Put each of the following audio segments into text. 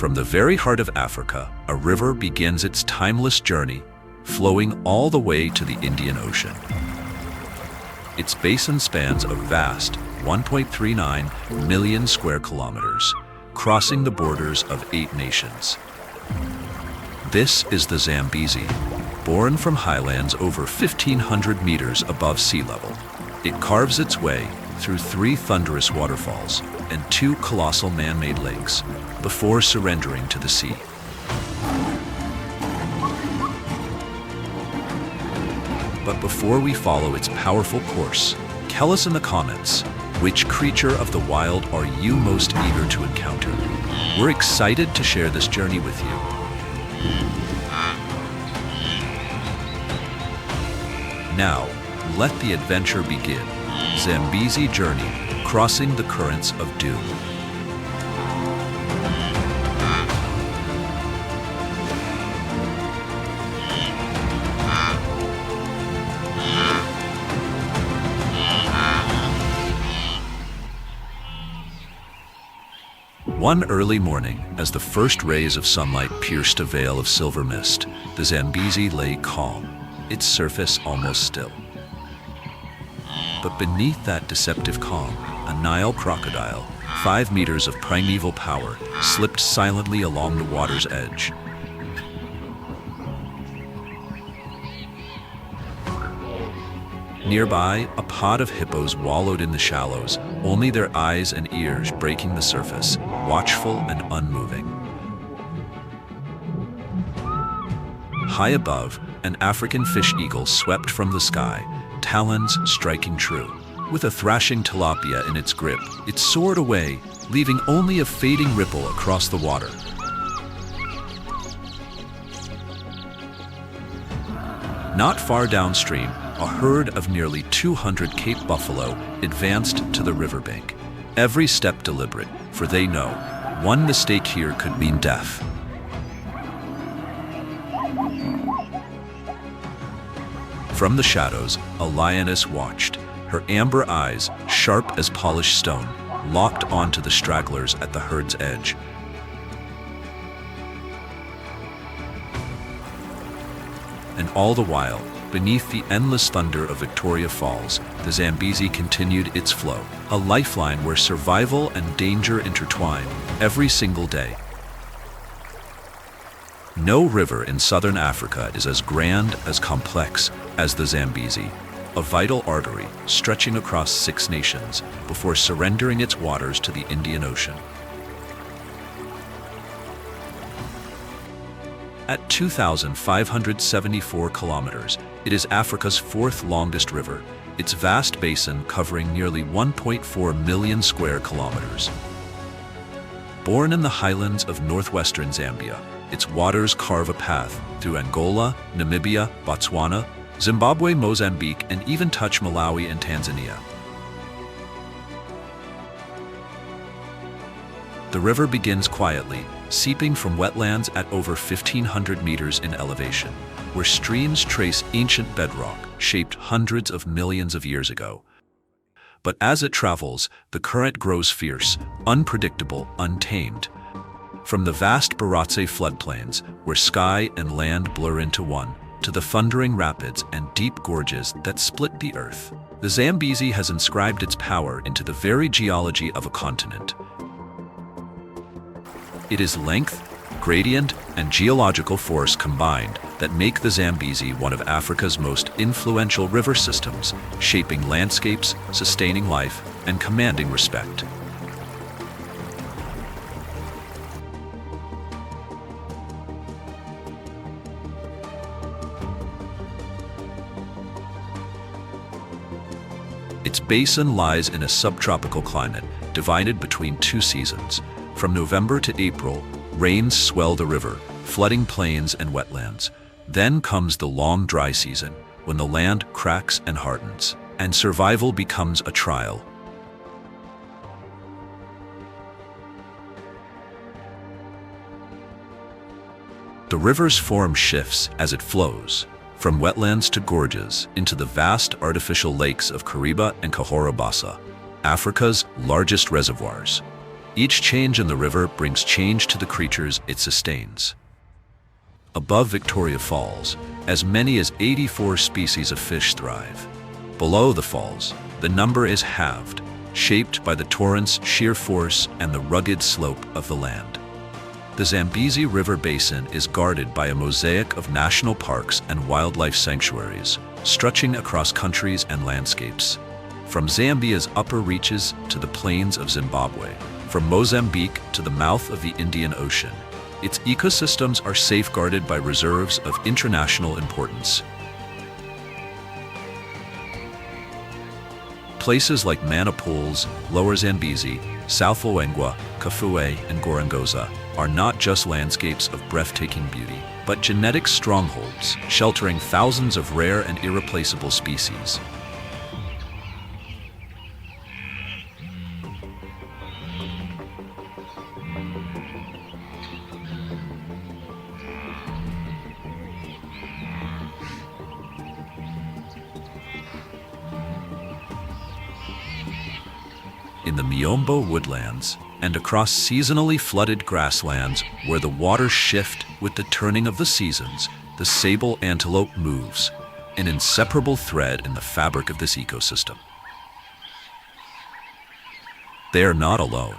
From the very heart of Africa, a river begins its timeless journey, flowing all the way to the Indian Ocean. Its basin spans a vast 1.39 million square kilometers, crossing the borders of 8 nations. This is the Zambezi, born from highlands over 1,500 meters above sea level. It carves its way through 3 thunderous waterfalls and 2 colossal man-made lakes before surrendering to the sea. But before we follow its powerful course, tell us in the comments, which creature of the wild are you most eager to encounter? We're excited to share this journey with you. Now, let the adventure begin. Zambezi journey, crossing the currents of doom. One early morning, as the first rays of sunlight pierced a veil of silver mist, the Zambezi lay calm, its surface almost still. But beneath that deceptive calm, a Nile crocodile, 5 meters of primeval power, slipped silently along the water's edge. Nearby, a pod of hippos wallowed in the shallows, only their eyes and ears breaking the surface, watchful and unmoving. High above, an African fish eagle swept from the sky, talons striking true. With a thrashing tilapia in its grip, it soared away, leaving only a fading ripple across the water. Not far downstream, a herd of nearly 200 Cape buffalo advanced to the riverbank. Every step deliberate, for they know, one mistake here could mean death. From the shadows, a lioness watched, her amber eyes, sharp as polished stone, locked onto the stragglers at the herd's edge. And all the while, beneath the endless thunder of Victoria Falls, the Zambezi continued its flow, a lifeline where survival and danger intertwine every single day. No river in southern Africa is as grand, as complex as the Zambezi, a vital artery stretching across 6 nations before surrendering its waters to the Indian Ocean. At 2,574 kilometers, it is Africa's 4th longest river, its vast basin covering nearly 1.4 million square kilometers. Born in the highlands of northwestern Zambia, its waters carve a path through Angola, Namibia, Botswana, Zimbabwe, Mozambique, and even touch Malawi and Tanzania. The river begins quietly, seeping from wetlands at over 1,500 meters in elevation, where streams trace ancient bedrock shaped hundreds of millions of years ago. But as it travels, the current grows fierce, unpredictable, untamed. From the vast Baratse floodplains, where sky and land blur into one, to the thundering rapids and deep gorges that split the earth, the Zambezi has inscribed its power into the very geology of a continent. It is length, gradient, and geological force combined that make the Zambezi one of Africa's most influential river systems, shaping landscapes, sustaining life, and commanding respect. Its basin lies in a subtropical climate, divided between 2 seasons. From November to April, rains swell the river, flooding plains and wetlands. Then comes the long dry season, when the land cracks and hardens, and survival becomes a trial. The river's form shifts as it flows, from wetlands to gorges into the vast artificial lakes of Kariba and Cahora Bassa, Africa's largest reservoirs. Each change in the river brings change to the creatures it sustains. Above Victoria Falls, as many as 84 species of fish thrive. Below the falls, the number is halved, shaped by the torrent's sheer force and the rugged slope of the land. The Zambezi River Basin is guarded by a mosaic of national parks and wildlife sanctuaries, stretching across countries and landscapes. From Zambia's upper reaches to the plains of Zimbabwe, from Mozambique to the mouth of the Indian Ocean, its ecosystems are safeguarded by reserves of international importance. Places like Manapools, Lower Zambezi, South Luangwa, Kafue, and Gorongosa are not just landscapes of breathtaking beauty, but genetic strongholds sheltering thousands of rare and irreplaceable species. In the Miombo woodlands and across seasonally flooded grasslands where the waters shift with the turning of the seasons, the sable antelope moves, an inseparable thread in the fabric of this ecosystem. They are not alone.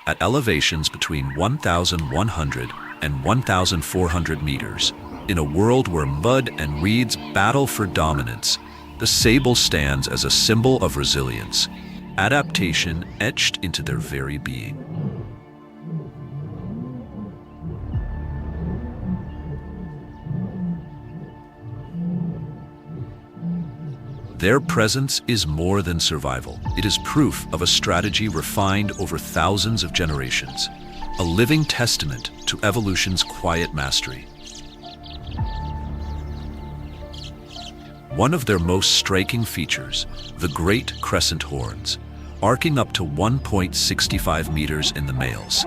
At elevations between 1,100 and 1,400 meters, in a world where mud and reeds battle for dominance, the sable stands as a symbol of resilience, adaptation etched into their very being. Their presence is more than survival. It is proof of a strategy refined over thousands of generations, a living testament to evolution's quiet mastery. One of their most striking features, the great crescent horns, arcing up to 1.65 meters in the males.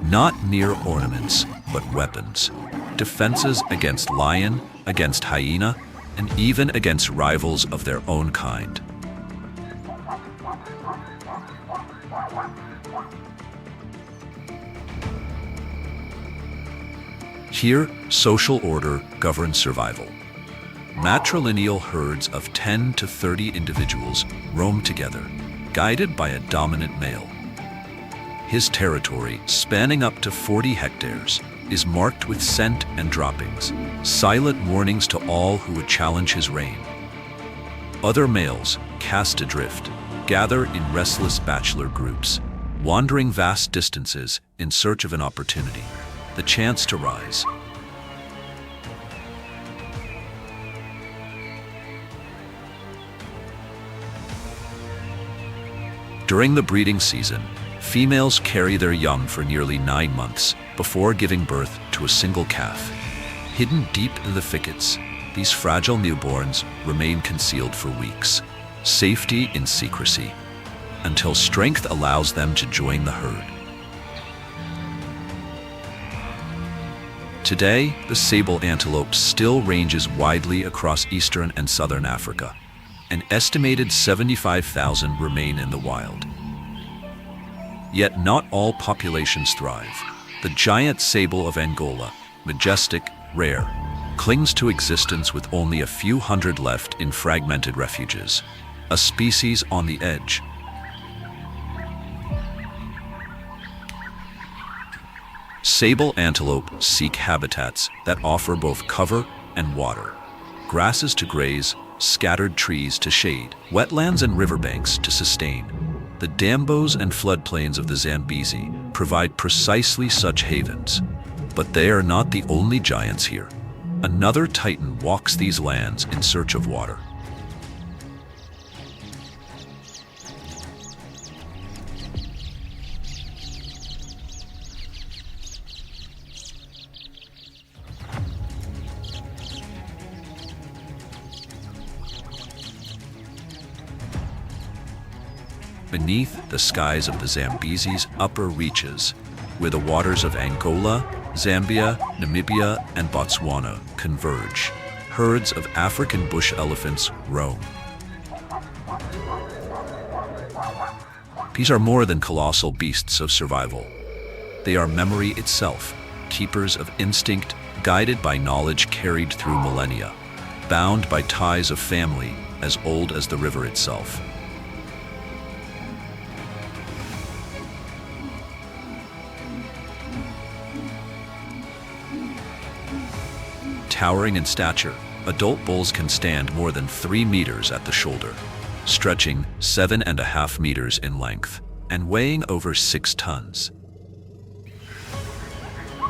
Not mere ornaments, but weapons. Defenses against lion, against hyena, and even against rivals of their own kind. Here, social order governs survival. Matrilineal herds of 10 to 30 individuals roam together, guided by a dominant male. His territory, spanning up to 40 hectares, is marked with scent and droppings, silent warnings to all who would challenge his reign. Other males, cast adrift, gather in restless bachelor groups, wandering vast distances in search of an opportunity, the chance to rise. During the breeding season, females carry their young for nearly 9 months before giving birth to a single calf. Hidden deep in the thickets, these fragile newborns remain concealed for weeks, safety in secrecy, until strength allows them to join the herd. Today, the sable antelope still ranges widely across eastern and southern Africa. An estimated 75,000 remain in the wild. Yet not all populations thrive. The giant sable of Angola, majestic, rare, clings to existence with only a few hundred left in fragmented refuges, a species on the edge. Sable antelope seek habitats that offer both cover and water, grasses to graze, scattered trees to shade, wetlands and riverbanks to sustain. The dambos and floodplains of the Zambezi provide precisely such havens. But they are not the only giants here. Another titan walks these lands in search of water. Beneath the skies of the Zambezi's upper reaches, where the waters of Angola, Zambia, Namibia, and Botswana converge, herds of African bush elephants roam. These are more than colossal beasts of survival. They are memory itself, keepers of instinct, guided by knowledge carried through millennia, bound by ties of family as old as the river itself. Towering in stature, adult bulls can stand more than 3 meters at the shoulder, stretching 7.5 meters in length and weighing over 6 tons.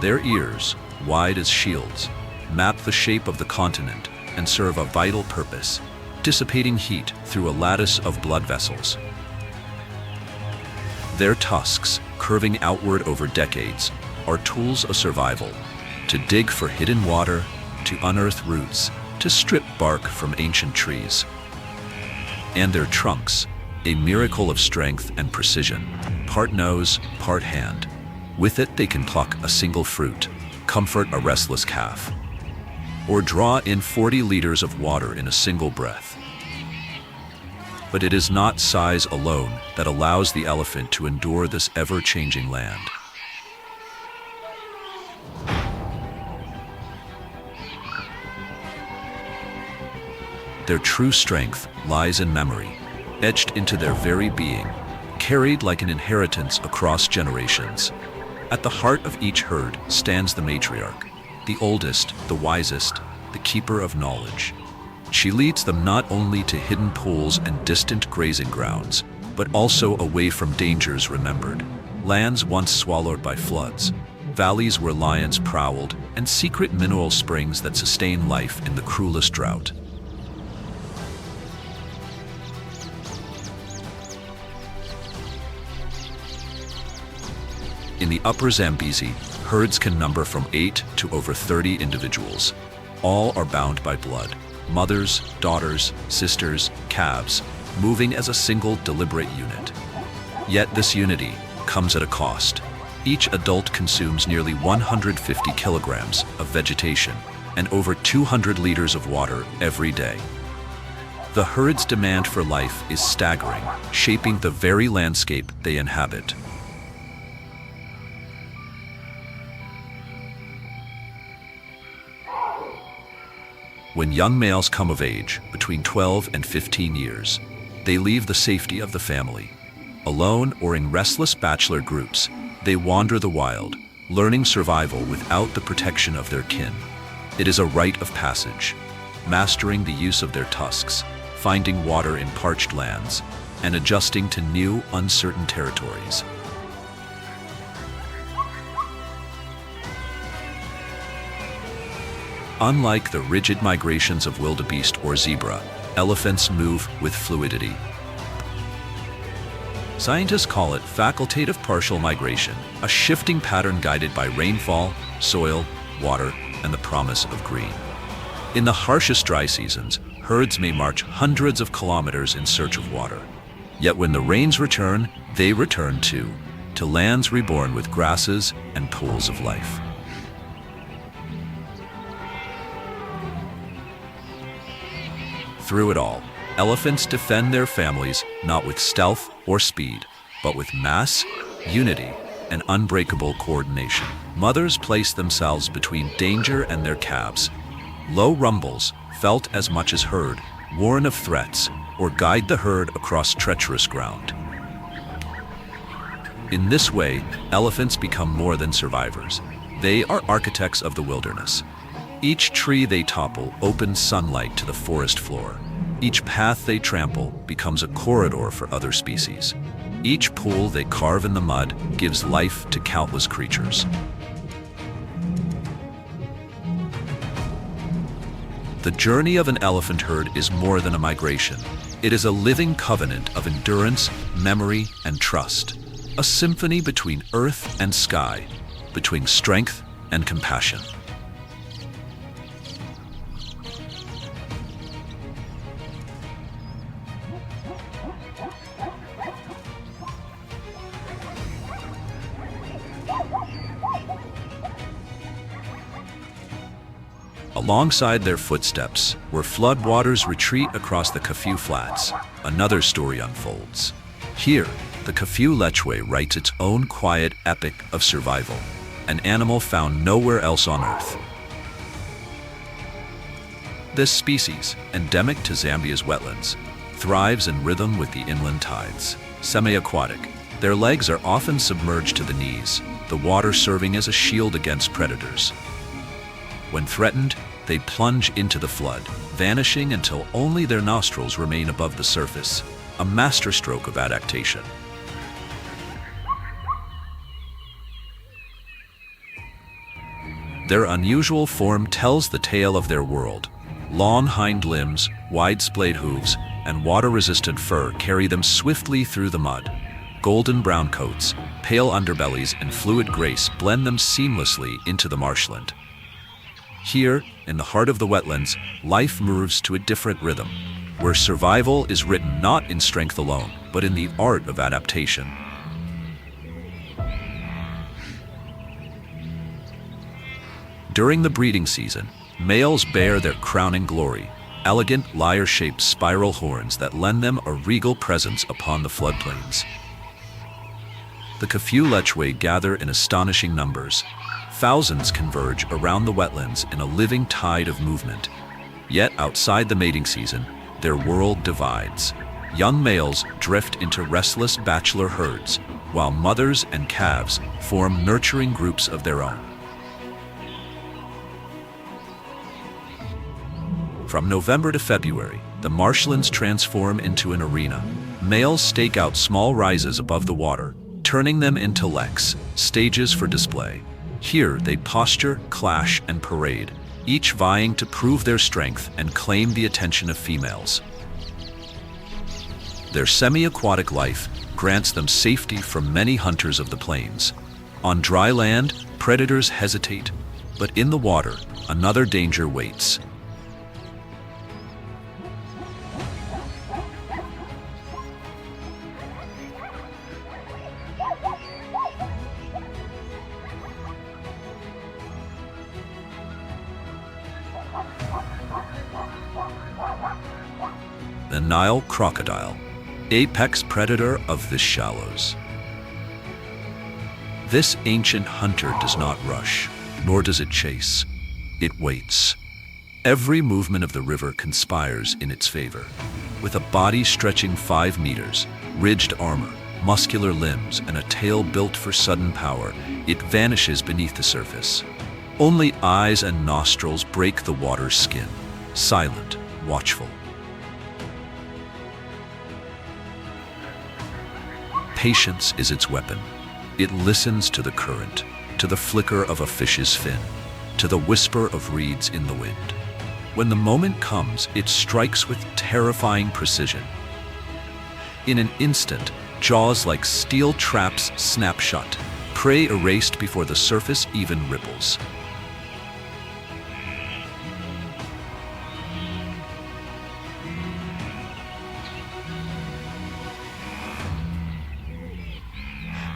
Their ears, wide as shields, map the shape of the continent and serve a vital purpose, dissipating heat through a lattice of blood vessels. Their tusks, curving outward over decades, are tools of survival, to dig for hidden water, to unearth roots, to strip bark from ancient trees. And their trunks, a miracle of strength and precision, part nose, part hand. With it they can pluck a single fruit, comfort a restless calf, or draw in 40 liters of water in a single breath. But it is not size alone that allows the elephant to endure this ever-changing land. Their true strength lies in memory, etched into their very being, carried like an inheritance across generations. At the heart of each herd stands the matriarch, the oldest, the wisest, the keeper of knowledge. She leads them not only to hidden pools and distant grazing grounds, but also away from dangers remembered, lands once swallowed by floods, valleys where lions prowled, and secret mineral springs that sustain life in the cruelest drought. In the upper Zambezi, herds can number from 8 to over 30 individuals. All are bound by blood, mothers, daughters, sisters, calves, moving as a single deliberate unit. Yet this unity comes at a cost. Each adult consumes nearly 150 kilograms of vegetation and over 200 liters of water every day. The herd's demand for life is staggering, shaping the very landscape they inhabit. When young males come of age, between 12 and 15 years, they leave the safety of the family. Alone or in restless bachelor groups, they wander the wild, learning survival without the protection of their kin. It is a rite of passage, mastering the use of their tusks, finding water in parched lands, and adjusting to new, uncertain territories. Unlike the rigid migrations of wildebeest or zebra, elephants move with fluidity. Scientists call it facultative partial migration, a shifting pattern guided by rainfall, soil, water, and the promise of green. In the harshest dry seasons, herds may march hundreds of kilometers in search of water. Yet when the rains return, they return too, to lands reborn with grasses and pools of life. Through it all, elephants defend their families not with stealth or speed, but with mass, unity, and unbreakable coordination. Mothers place themselves between danger and their calves. Low rumbles, felt as much as heard, warn of threats, or guide the herd across treacherous ground. In this way, elephants become more than survivors. They are architects of the wilderness. Each tree they topple opens sunlight to the forest floor. Each path they trample becomes a corridor for other species. Each pool they carve in the mud gives life to countless creatures. The journey of an elephant herd is more than a migration. It is a living covenant of endurance, memory, and trust. A symphony between earth and sky, between strength and compassion. Alongside their footsteps, where floodwaters retreat across the Kafue Flats, another story unfolds. Here, The Lechwe writes its own quiet epic of survival, an animal found nowhere else on Earth. This species, endemic to Zambia's wetlands, thrives in rhythm with the inland tides. Semi-aquatic, their legs are often submerged to the knees, the water serving as a shield against predators. When threatened, they plunge into the flood, vanishing until only their nostrils remain above the surface, a masterstroke of adaptation. Their unusual form tells the tale of their world. Long hind limbs, wide splayed hooves, and water-resistant fur carry them swiftly through the mud. Golden brown coats, pale underbellies, and fluid grace blend them seamlessly into the marshland. Here, in the heart of the wetlands, life moves to a different rhythm, where survival is written not in strength alone, but in the art of adaptation. During the breeding season, males bear their crowning glory, elegant lyre-shaped spiral horns that lend them a regal presence upon the floodplains. The Lechwe gather in astonishing numbers. Thousands converge around the wetlands in a living tide of movement. Yet outside the mating season, their world divides. Young males drift into restless bachelor herds, while mothers and calves form nurturing groups of their own. From November to February, the marshlands transform into an arena. Males stake out small rises above the water, turning them into leks, stages for display. Here they posture, clash, and parade, each vying to prove their strength and claim the attention of females. Their semi-aquatic life grants them safety from many hunters of the plains. On dry land, predators hesitate, but in the water, another danger waits. The Nile crocodile, apex predator of the shallows. This ancient hunter does not rush, nor does it chase. It waits. Every movement of the river conspires in its favor. With a body stretching 5 meters, ridged armor, muscular limbs, and a tail built for sudden power, it vanishes beneath the surface. Only eyes and nostrils break the water's skin, silent, watchful. Patience is its weapon. It listens to the current, to the flicker of a fish's fin, to the whisper of reeds in the wind. When the moment comes, it strikes with terrifying precision. In an instant, jaws like steel traps snap shut, prey erased before the surface even ripples.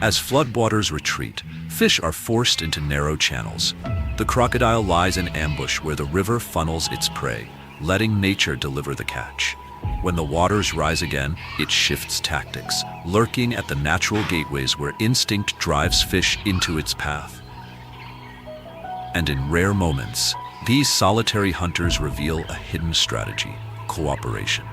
As floodwaters retreat, fish are forced into narrow channels. The crocodile lies in ambush where the river funnels its prey, letting nature deliver the catch. When the waters rise again, it shifts tactics, lurking at the natural gateways where instinct drives fish into its path. And in rare moments, these solitary hunters reveal a hidden strategy: cooperation.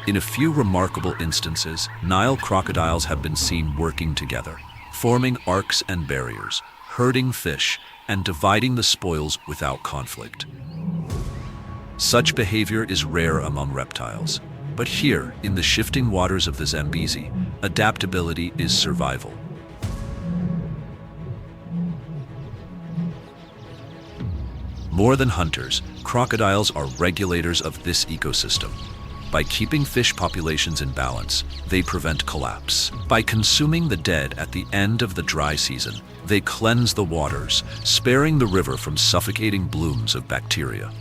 In a few remarkable instances, Nile crocodiles have been seen working together, forming arcs and barriers, herding fish, and dividing the spoils without conflict. Such behavior is rare among reptiles, but here, in the shifting waters of the Zambezi, adaptability is survival. More than hunters, crocodiles are regulators of this ecosystem. By keeping fish populations in balance, they prevent collapse. By consuming the dead at the end of the dry season, they cleanse the waters, sparing the river from suffocating blooms of bacteria.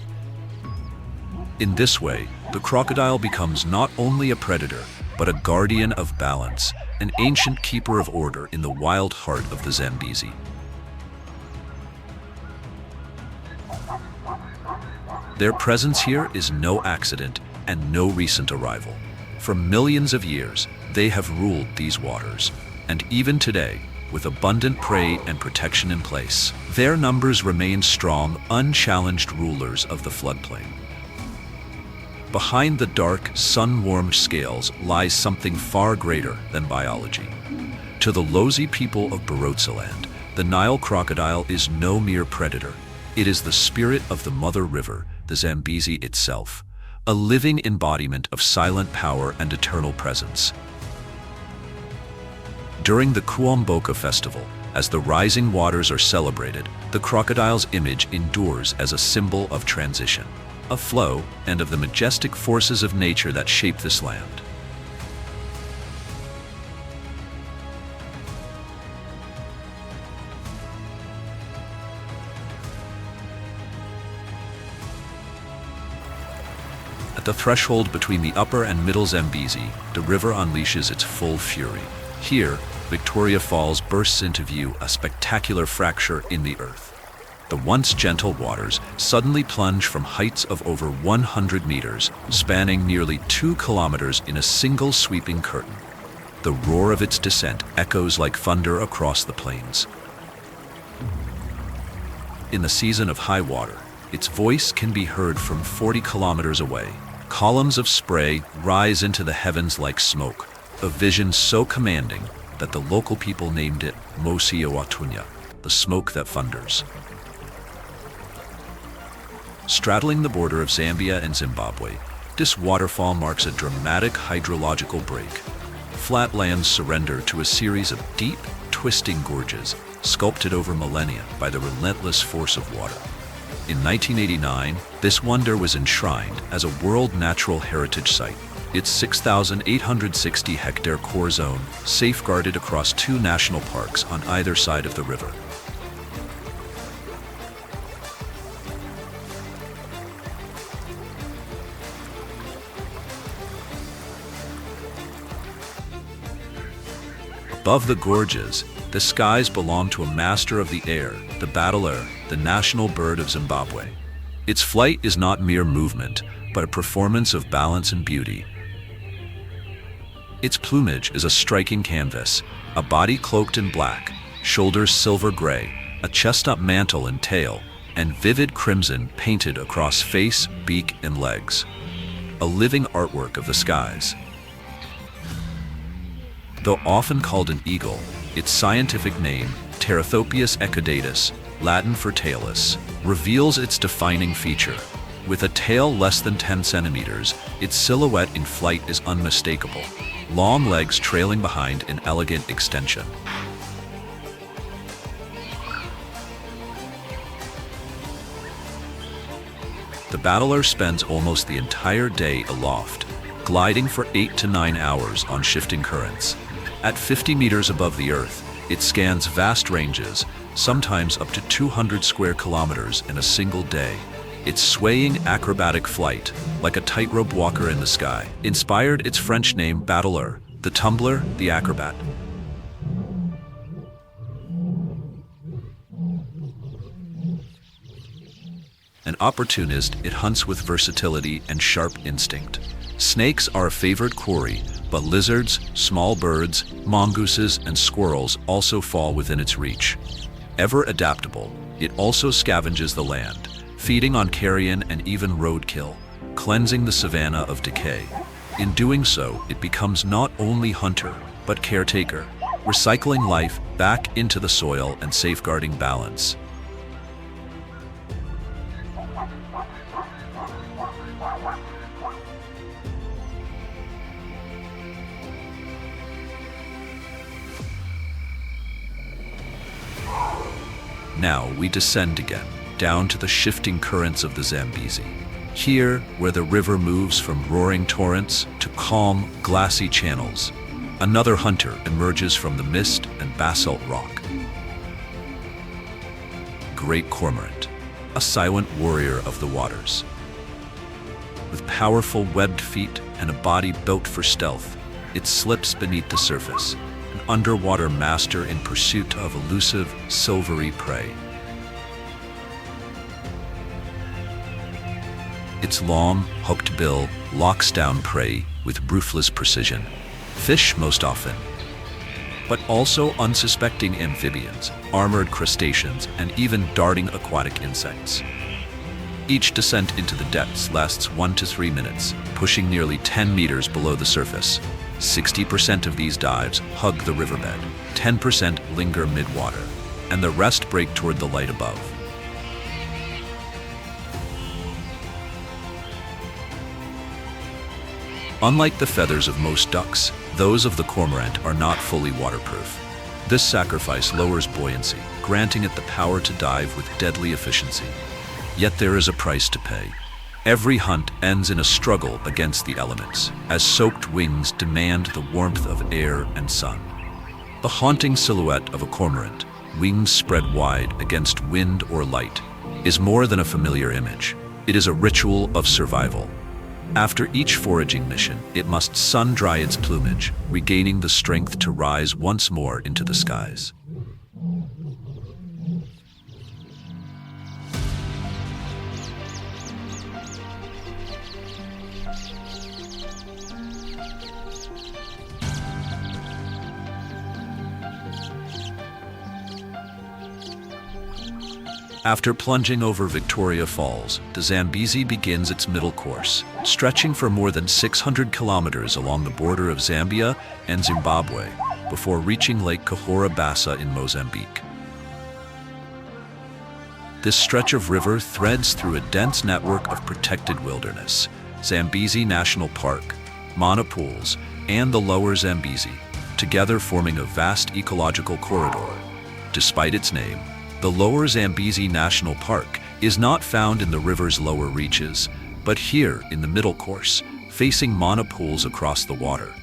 In this way, the crocodile becomes not only a predator, but a guardian of balance, an ancient keeper of order in the wild heart of the Zambezi. Their presence here is no accident and no recent arrival. For millions of years, they have ruled these waters, And even today, with abundant prey and protection in place, their numbers remain strong, unchallenged rulers of the floodplain. Behind the dark, sun-warmed scales lies something far greater than biology. To the Lozi people of Barotseland, the Nile crocodile is no mere predator. It is the spirit of the mother river, the Zambezi itself, a living embodiment of silent power and eternal presence. During the Kuomboka festival, as the rising waters are celebrated, the crocodile's image endures as a symbol of transition, of flow, and of the majestic forces of nature that shape this land. At the threshold between the upper and middle Zambezi, the river unleashes its full fury. Here, Victoria Falls bursts into view, a spectacular fracture in the earth. The once gentle waters suddenly plunge from heights of over 100 meters, spanning nearly 2 kilometers in a single sweeping curtain. The roar of its descent echoes like thunder across the plains. In the season of high water, its voice can be heard from 40 kilometers away. Columns of spray rise into the heavens like smoke, a vision so commanding that the local people named it Mosi Owatunya, the smoke that thunders. Straddling the border of Zambia and Zimbabwe, this waterfall marks a dramatic hydrological break. Flatlands surrender to a series of deep, twisting gorges, sculpted over millennia by the relentless force of water. In 1989, this wonder was enshrined as a World Natural Heritage Site. Its 6,860-hectare core zone, safeguarded across 2 national parks on either side of the river. Above the gorges, the skies belong to a master of the air, the battler, the national bird of Zimbabwe. Its flight is not mere movement, but a performance of balance and beauty. Its plumage is a striking canvas, a body cloaked in black, shoulders silver gray, a chestnut mantle and tail, and vivid crimson painted across face, beak, and legs. A living artwork of the skies. Though often called an eagle, its scientific name, Pterothopus ecaudatus, Latin for tailless, reveals its defining feature. With a tail less than 10 centimeters, its silhouette in flight is unmistakable, long legs trailing behind an elegant extension. The battler spends almost the entire day aloft, gliding for 8 to 9 hours on shifting currents. At 50 meters above the earth, it scans vast ranges, sometimes up to 200 square kilometers in a single day. Its swaying acrobatic flight, like a tightrope walker in the sky, inspired its French name battler, the tumbler, the acrobat. An opportunist, it hunts with versatility and sharp instinct. Snakes are a favored quarry, but lizards, small birds, mongooses, and squirrels also fall within its reach. Ever adaptable, it also scavenges the land, feeding on carrion and even roadkill, cleansing the savanna of decay. In doing so, it becomes not only hunter, but caretaker, recycling life back into the soil and safeguarding balance. Now we descend again, down to the shifting currents of the Zambezi. Here, where the river moves from roaring torrents to calm, glassy channels, another hunter emerges from the mist and basalt rock. Great cormorant, a silent warrior of the waters. With powerful webbed feet and a body built for stealth, it slips beneath the surface, an underwater master in pursuit of elusive, silvery prey. Its long, hooked bill locks down prey with ruthless precision. Fish most often. but also unsuspecting amphibians, armored crustaceans, and even darting aquatic insects. Each descent into the depths lasts 1 to 3 minutes, pushing nearly 10 meters below the surface. 60% of these dives hug the riverbed, 10% linger mid-water, and the rest break toward the light above. Unlike the feathers of most ducks, those of the cormorant are not fully waterproof. This sacrifice lowers buoyancy, granting it the power to dive with deadly efficiency. Yet there is a price to pay. Every hunt ends in a struggle against the elements, as soaked wings demand the warmth of air and sun. The haunting silhouette of a cormorant, wings spread wide against wind or light, is more than a familiar image. It is a ritual of survival. After each foraging mission, it must sun-dry its plumage, regaining the strength to rise once more into the skies. After plunging over Victoria Falls, the Zambezi begins its middle course, stretching for more than 600 kilometers along the border of Zambia and Zimbabwe, before reaching Lake Cahora Bassa in Mozambique. This stretch of river threads through a dense network of protected wilderness, Zambezi National Park, Mana Pools, and the Lower Zambezi, together forming a vast ecological corridor. Despite its name, the Lower Zambezi National Park is not found in the river's lower reaches, but here in the middle course, facing Mana Pools across the water.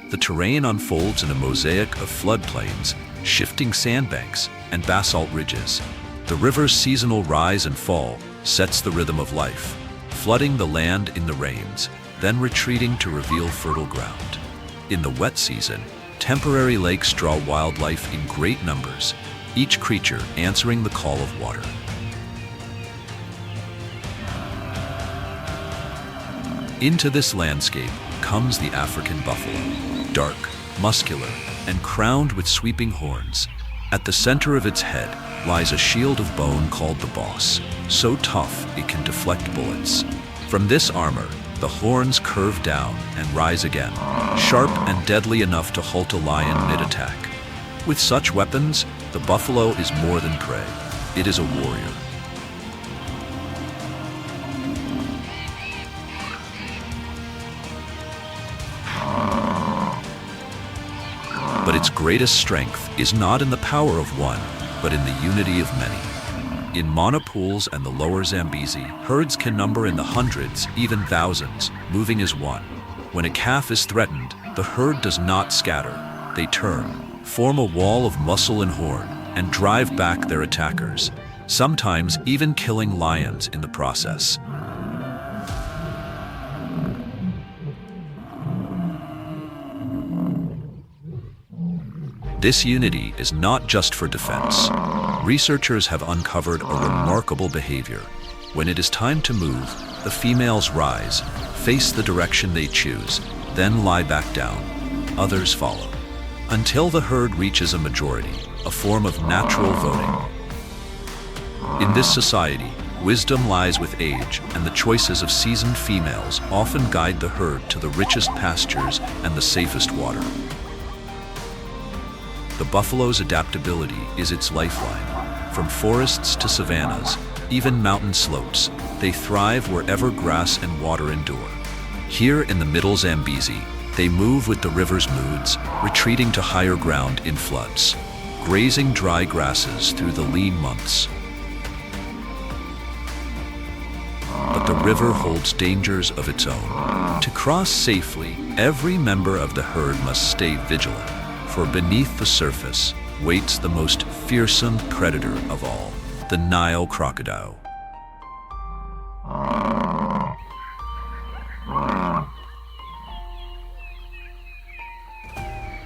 The terrain unfolds in a mosaic of floodplains, shifting sandbanks, and basalt ridges. The river's seasonal rise and fall sets the rhythm of life, flooding the land in the rains, then retreating to reveal fertile ground. In the wet season, temporary lakes draw wildlife in great numbers, each creature answering the call of water. Into this landscape comes the African buffalo, dark, muscular, and crowned with sweeping horns. At the center of its head lies a shield of bone called the boss, so tough it can deflect bullets. From this armor, the horns curve down and rise again, sharp and deadly enough to halt a lion mid-attack. With such weapons, the buffalo is more than prey. It is a warrior. But its greatest strength is not in the power of one, but in the unity of many. In Mana Pools and the Lower Zambezi, herds can number in the hundreds, even thousands, moving as one. When a calf is threatened, the herd does not scatter. They turn, form a wall of muscle and horn, and drive back their attackers, sometimes even killing lions in the process. This unity is not just for defense. Researchers have uncovered a remarkable behavior. When it is time to move, the females rise, face the direction they choose, then lie back down. Others follow, until the herd reaches a majority, a form of natural voting. In this society, wisdom lies with age, and the choices of seasoned females often guide the herd to the richest pastures and the safest water. The buffalo's adaptability is its lifeline. From forests to savannas, even mountain slopes, they thrive wherever grass and water endure. Here in the Middle Zambezi, they move with the river's moods, retreating to higher ground in floods, grazing dry grasses through the lean months. But the river holds dangers of its own. To cross safely, every member of the herd must stay vigilant, for beneath the surface waits the most fearsome predator of all, the Nile crocodile.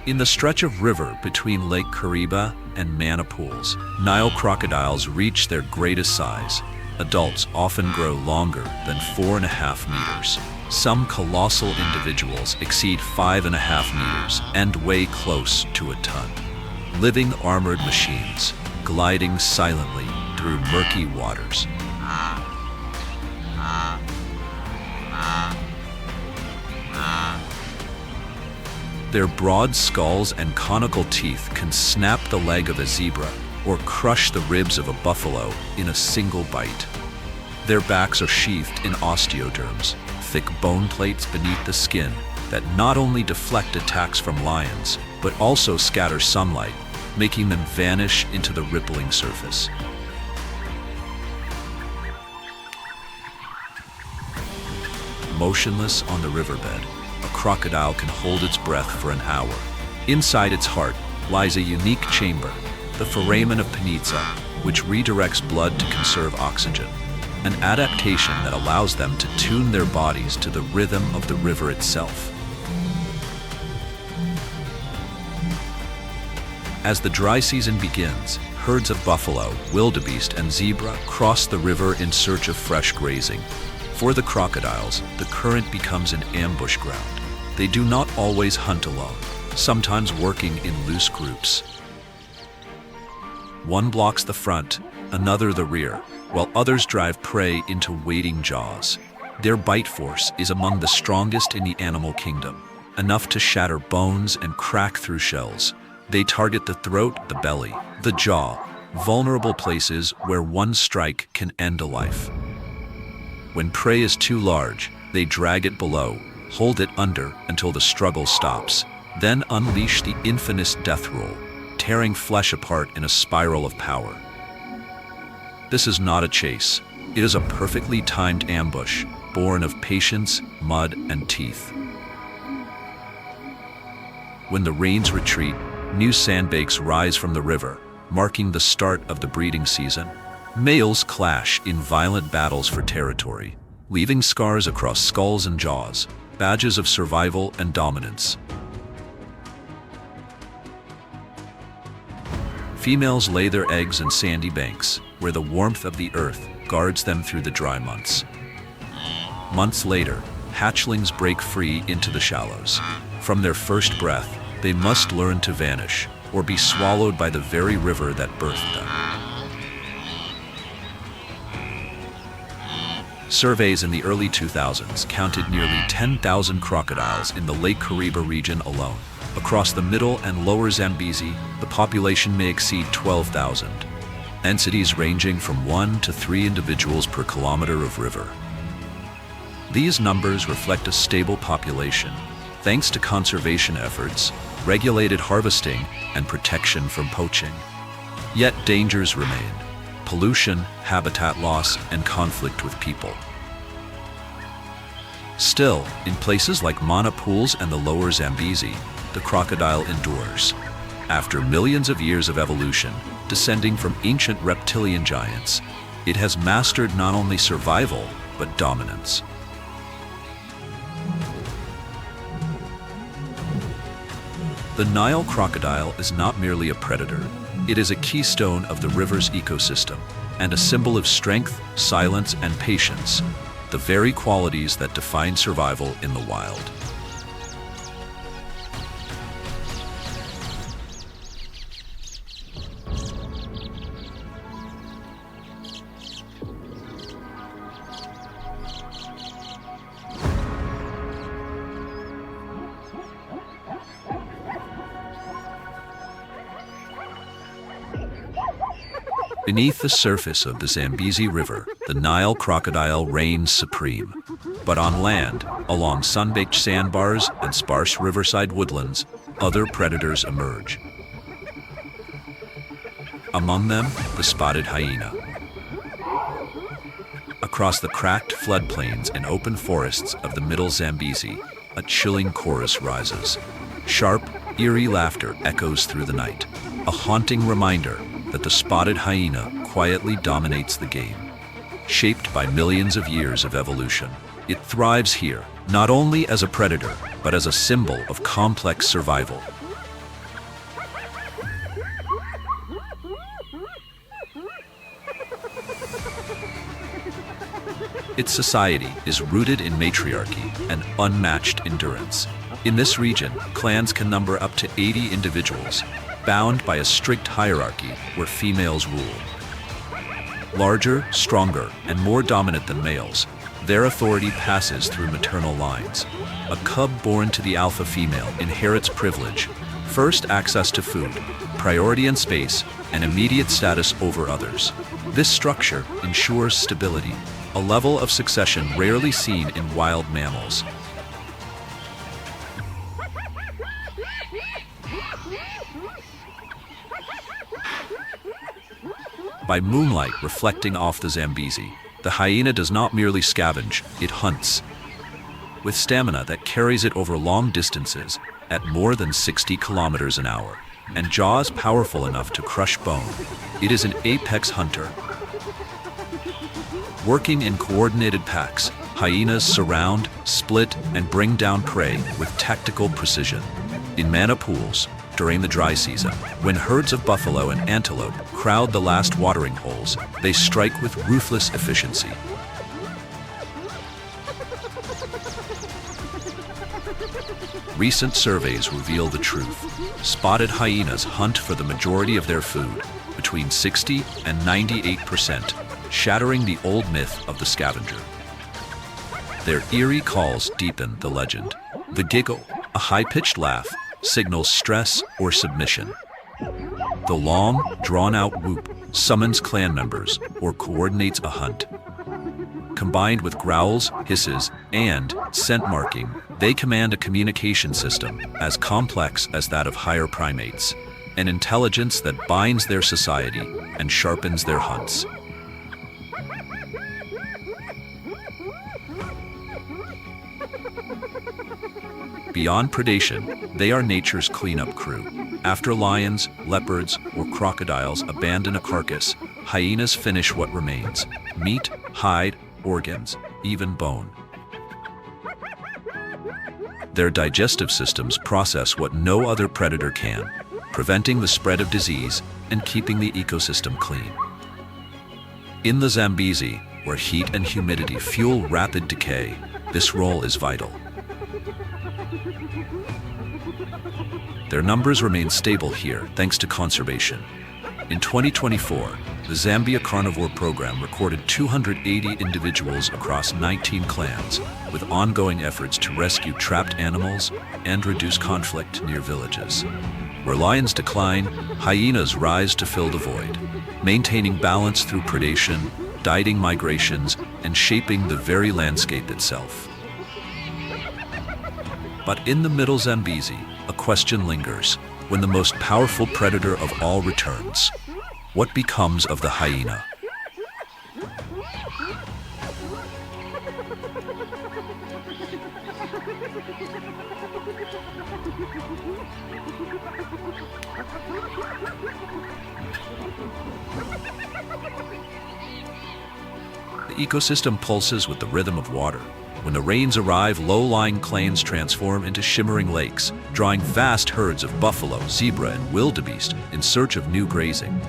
In the stretch of river between Lake Kariba and Mana Pools, Nile crocodiles reach their greatest size. Adults often grow longer than 4.5 meters. Some colossal individuals exceed 5.5 meters and weigh close to a ton. Living armored machines, gliding silently through murky waters. Their broad skulls and conical teeth can snap the leg of a zebra or crush the ribs of a buffalo in a single bite. Their backs are sheathed in osteoderms, thick bone plates beneath the skin that not only deflect attacks from lions, but also scatter sunlight, making them vanish into the rippling surface. Motionless on the riverbed, a crocodile can hold its breath for an hour. Inside its heart lies a unique chamber, the foramen of Panizza, which redirects blood to conserve oxygen, an adaptation that allows them to tune their bodies to the rhythm of the river itself. As the dry season begins, herds of buffalo, wildebeest, and zebra cross the river in search of fresh grazing. For the crocodiles, the current becomes an ambush ground. They do not always hunt alone, sometimes working in loose groups. One blocks the front, another the rear, while others drive prey into waiting jaws. Their bite force is among the strongest in the animal kingdom, enough to shatter bones and crack through shells. They target the throat, the belly, the jaw, vulnerable places where one strike can end a life. When prey is too large, they drag it below, hold it under until the struggle stops, then unleash the infamous death roll, tearing flesh apart in a spiral of power. This is not a chase. It is a perfectly timed ambush, born of patience, mud, and teeth. When the rains retreat, new sandbanks rise from the river, marking the start of the breeding season. Males clash in violent battles for territory, leaving scars across skulls and jaws, badges of survival and dominance. Females lay their eggs in sandy banks, where the warmth of the earth guards them through the dry months. Months later, hatchlings break free into the shallows. From their first breath, they must learn to vanish, or be swallowed by the very river that birthed them. Surveys in the early 2000s counted nearly 10,000 crocodiles in the Lake Kariba region alone. Across the middle and lower Zambezi, the population may exceed 12,000. Densities ranging from 1 to 3 individuals per kilometer of river. These numbers reflect a stable population, thanks to conservation efforts, regulated harvesting, and protection from poaching. Yet dangers remain: pollution, habitat loss, and conflict with people. Still, in places like Mana Pools and the lower Zambezi, the crocodile endures. After millions of years of evolution, descending from ancient reptilian giants, it has mastered not only survival, but dominance. The Nile crocodile is not merely a predator. It is a keystone of the river's ecosystem and a symbol of strength, silence, and patience, the very qualities that define survival in the wild. Beneath the surface of the Zambezi River, the Nile crocodile reigns supreme. But on land, along sun-baked sandbars and sparse riverside woodlands, other predators emerge. Among them, the spotted hyena. Across the cracked floodplains and open forests of the middle Zambezi, a chilling chorus rises. Sharp, eerie laughter echoes through the night, a haunting reminder that the spotted hyena quietly dominates the game. Shaped by millions of years of evolution, it thrives here, not only as a predator, but as a symbol of complex survival. Its society is rooted in matriarchy and unmatched endurance. In this region, clans can number up to 80 individuals, bound by a strict hierarchy where females rule. Larger, stronger, and more dominant than males, their authority passes through maternal lines. A cub born to the alpha female inherits privilege, first access to food, priority in space, and immediate status over others. This structure ensures stability, a level of succession rarely seen in wild mammals. By moonlight reflecting off the Zambezi, the hyena does not merely scavenge, it hunts. With stamina that carries it over long distances at more than 60 kilometers an hour, and jaws powerful enough to crush bone, it is an apex hunter. Working in coordinated packs, hyenas surround, split, and bring down prey with tactical precision. In mana pools, during the dry season, when herds of buffalo and antelope crowd the last watering holes, they strike with ruthless efficiency. Recent surveys reveal the truth. Spotted hyenas hunt for the majority of their food, between 60 and 98%, shattering the old myth of the scavenger. Their eerie calls deepen the legend. The giggle, a high-pitched laugh, signals stress or submission. The long, drawn-out whoop summons clan members or coordinates a hunt. Combined with growls, hisses, and scent marking, they command a communication system as complex as that of higher primates, an intelligence that binds their society and sharpens their hunts. Beyond predation, they are nature's cleanup crew. After lions, leopards, or crocodiles abandon a carcass, hyenas finish what remains: meat, hide, organs, even bone. Their digestive systems process what no other predator can, preventing the spread of disease and keeping the ecosystem clean. In the Zambezi, where heat and humidity fuel rapid decay, this role is vital. Their numbers remain stable here thanks to conservation. In 2024, the Zambia Carnivore Program recorded 280 individuals across 19 clans, with ongoing efforts to rescue trapped animals and reduce conflict near villages. Where lions decline, hyenas rise to fill the void, maintaining balance through predation, guiding migrations, and shaping the very landscape itself. But in the middle Zambezi, a question lingers. When the most powerful predator of all returns, what becomes of the hyena? The ecosystem pulses with the rhythm of water. When the rains arrive, low-lying plains transform into shimmering lakes, drawing vast herds of buffalo, zebra, and wildebeest in search of new grazing.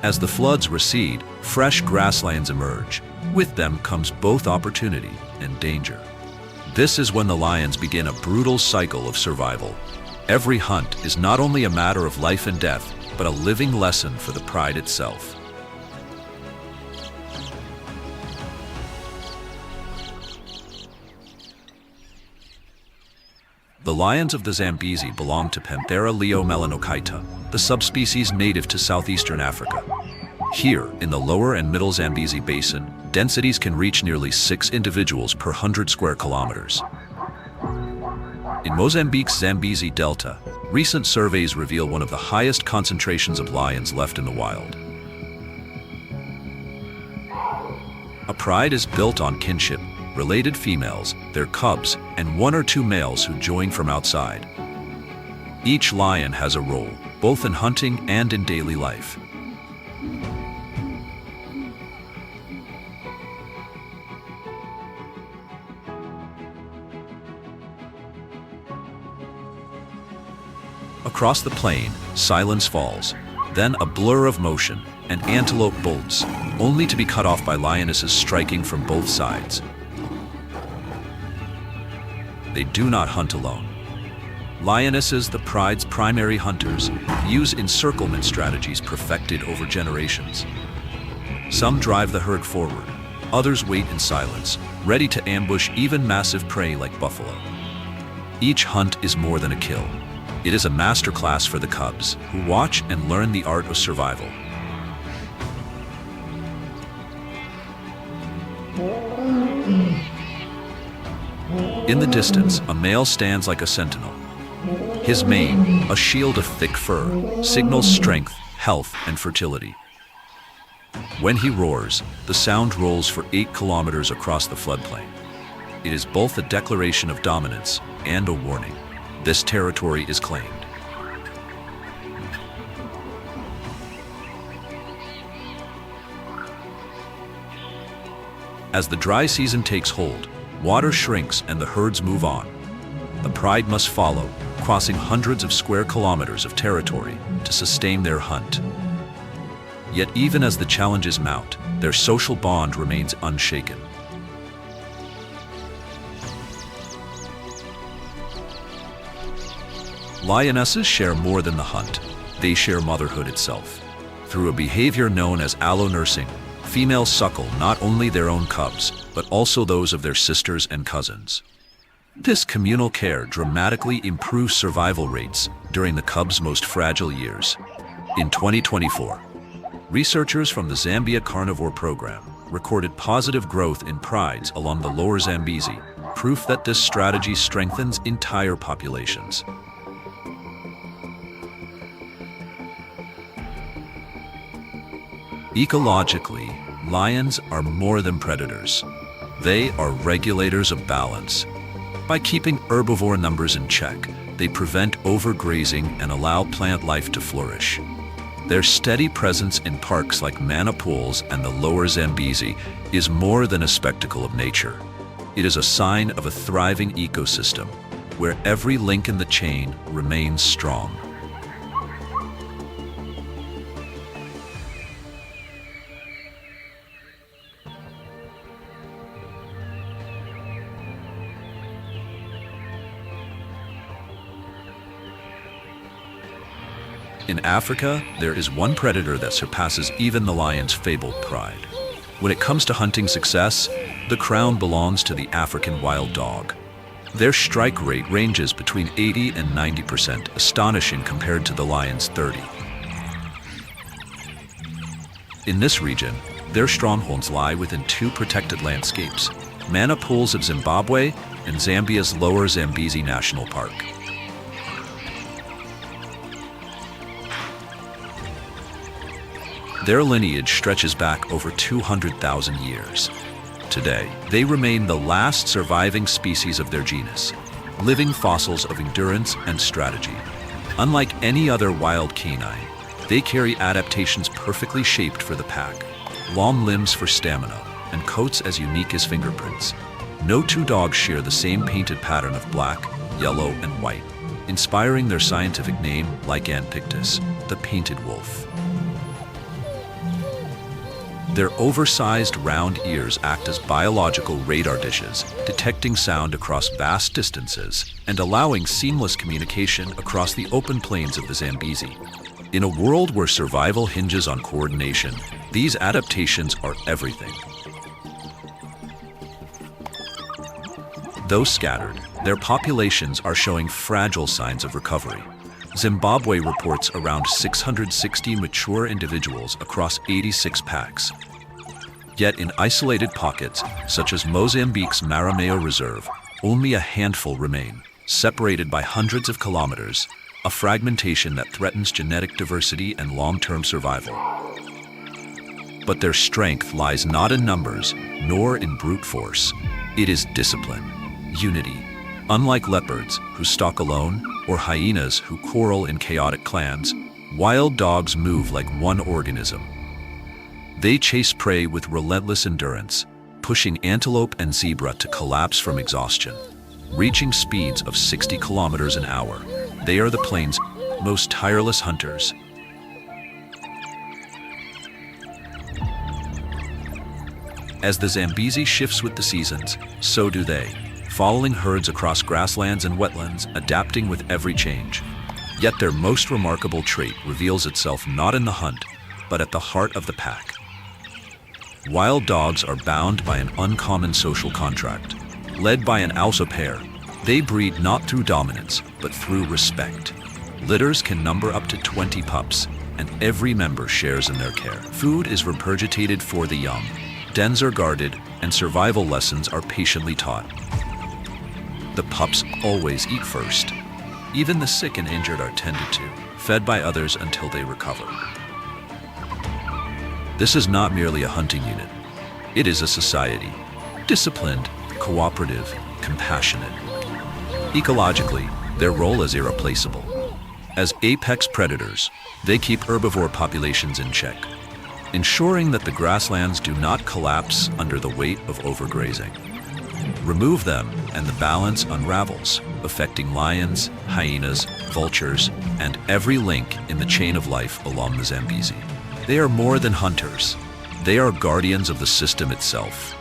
As the floods recede, fresh grasslands emerge. With them comes both opportunity and danger. This is when the lions begin a brutal cycle of survival. Every hunt is not only a matter of life and death, but a living lesson for the pride itself. The lions of the Zambezi belong to Panthera leo-melanochaeta, the subspecies native to southeastern Africa. Here, in the lower and middle Zambezi basin, densities can reach nearly 6 individuals per 100 square kilometers. In Mozambique's Zambezi Delta, recent surveys reveal one of the highest concentrations of lions left in the wild. A pride is built on kinship, related females, their cubs, and 1 or 2 males who join from outside. Each lion has a role, both in hunting and in daily life. Across the plain, silence falls, then a blur of motion, and antelope bolts, only to be cut off by lionesses striking from both sides. They do not hunt alone. Lionesses, the pride's primary hunters, use encirclement strategies perfected over generations. Some drive the herd forward, others wait in silence, ready to ambush even massive prey like buffalo. Each hunt is more than a kill. It is a masterclass for the cubs, who watch and learn the art of survival. In the distance, a male stands like a sentinel. His mane, a shield of thick fur, signals strength, health, and fertility. When he roars, the sound rolls for 8 kilometers across the floodplain. It is both a declaration of dominance and a warning. This territory is claimed. As the dry season takes hold, water shrinks and the herds move on. The pride must follow, crossing hundreds of square kilometers of territory to sustain their hunt. Yet even as the challenges mount, their social bond remains unshaken. Lionesses share more than the hunt. They share motherhood itself. Through a behavior known as allo-nursing, females suckle not only their own cubs, but also those of their sisters and cousins. This communal care dramatically improves survival rates during the cubs' most fragile years. In 2024, researchers from the Zambia Carnivore Program recorded positive growth in prides along the lower Zambezi, proof that this strategy strengthens entire populations. Ecologically, lions are more than predators. They are regulators of balance. By keeping herbivore numbers in check, they prevent overgrazing and allow plant life to flourish. Their steady presence in parks like Mana Pools and the lower Zambezi is more than a spectacle of nature. It is a sign of a thriving ecosystem, where every link in the chain remains strong. In Africa, there is one predator that surpasses even the lion's fabled pride. When it comes to hunting success, the crown belongs to the African wild dog. Their strike rate ranges between 80 and 90%, astonishing compared to the lion's 30. In this region, their strongholds lie within 2 protected landscapes, Mana Pools of Zimbabwe and Zambia's lower Zambezi National Park. Their lineage stretches back over 200,000 years. Today, they remain the last surviving species of their genus, living fossils of endurance and strategy. Unlike any other wild canine, they carry adaptations perfectly shaped for the pack, long limbs for stamina, and coats as unique as fingerprints. No 2 dogs share the same painted pattern of black, yellow, and white, inspiring their scientific name, Lycan pictus, the painted wolf. Their oversized round ears act as biological radar dishes, detecting sound across vast distances and allowing seamless communication across the open plains of the Zambezi. In a world where survival hinges on coordination, these adaptations are everything. Though scattered, their populations are showing fragile signs of recovery. Zimbabwe reports around 660 mature individuals across 86 packs. Yet in isolated pockets, such as Mozambique's Marameo Reserve, only a handful remain, separated by hundreds of kilometers, a fragmentation that threatens genetic diversity and long-term survival. But their strength lies not in numbers, nor in brute force. It is discipline, unity. Unlike leopards, who stalk alone, or hyenas who quarrel in chaotic clans, wild dogs move like one organism. They chase prey with relentless endurance, pushing antelope and zebra to collapse from exhaustion. Reaching speeds of 60 kilometers an hour, they are the plains' most tireless hunters. As the Zambezi shifts with the seasons, so do they, following herds across grasslands and wetlands, adapting with every change. Yet their most remarkable trait reveals itself not in the hunt, but at the heart of the pack. Wild dogs are bound by an uncommon social contract. Led by an alpha pair, they breed not through dominance, but through respect. Litters can number up to 20 pups, and every member shares in their care. Food is regurgitated for the young, dens are guarded, and survival lessons are patiently taught. The pups always eat first. Even the sick and injured are tended to, fed by others until they recover. This is not merely a hunting unit. It is a society, disciplined, cooperative, compassionate. Ecologically, their role is irreplaceable. As apex predators, they keep herbivore populations in check, ensuring that the grasslands do not collapse under the weight of overgrazing. Remove them, and the balance unravels, affecting lions, hyenas, vultures, and every link in the chain of life along the Zambezi. They are more than hunters. They are guardians of the system itself.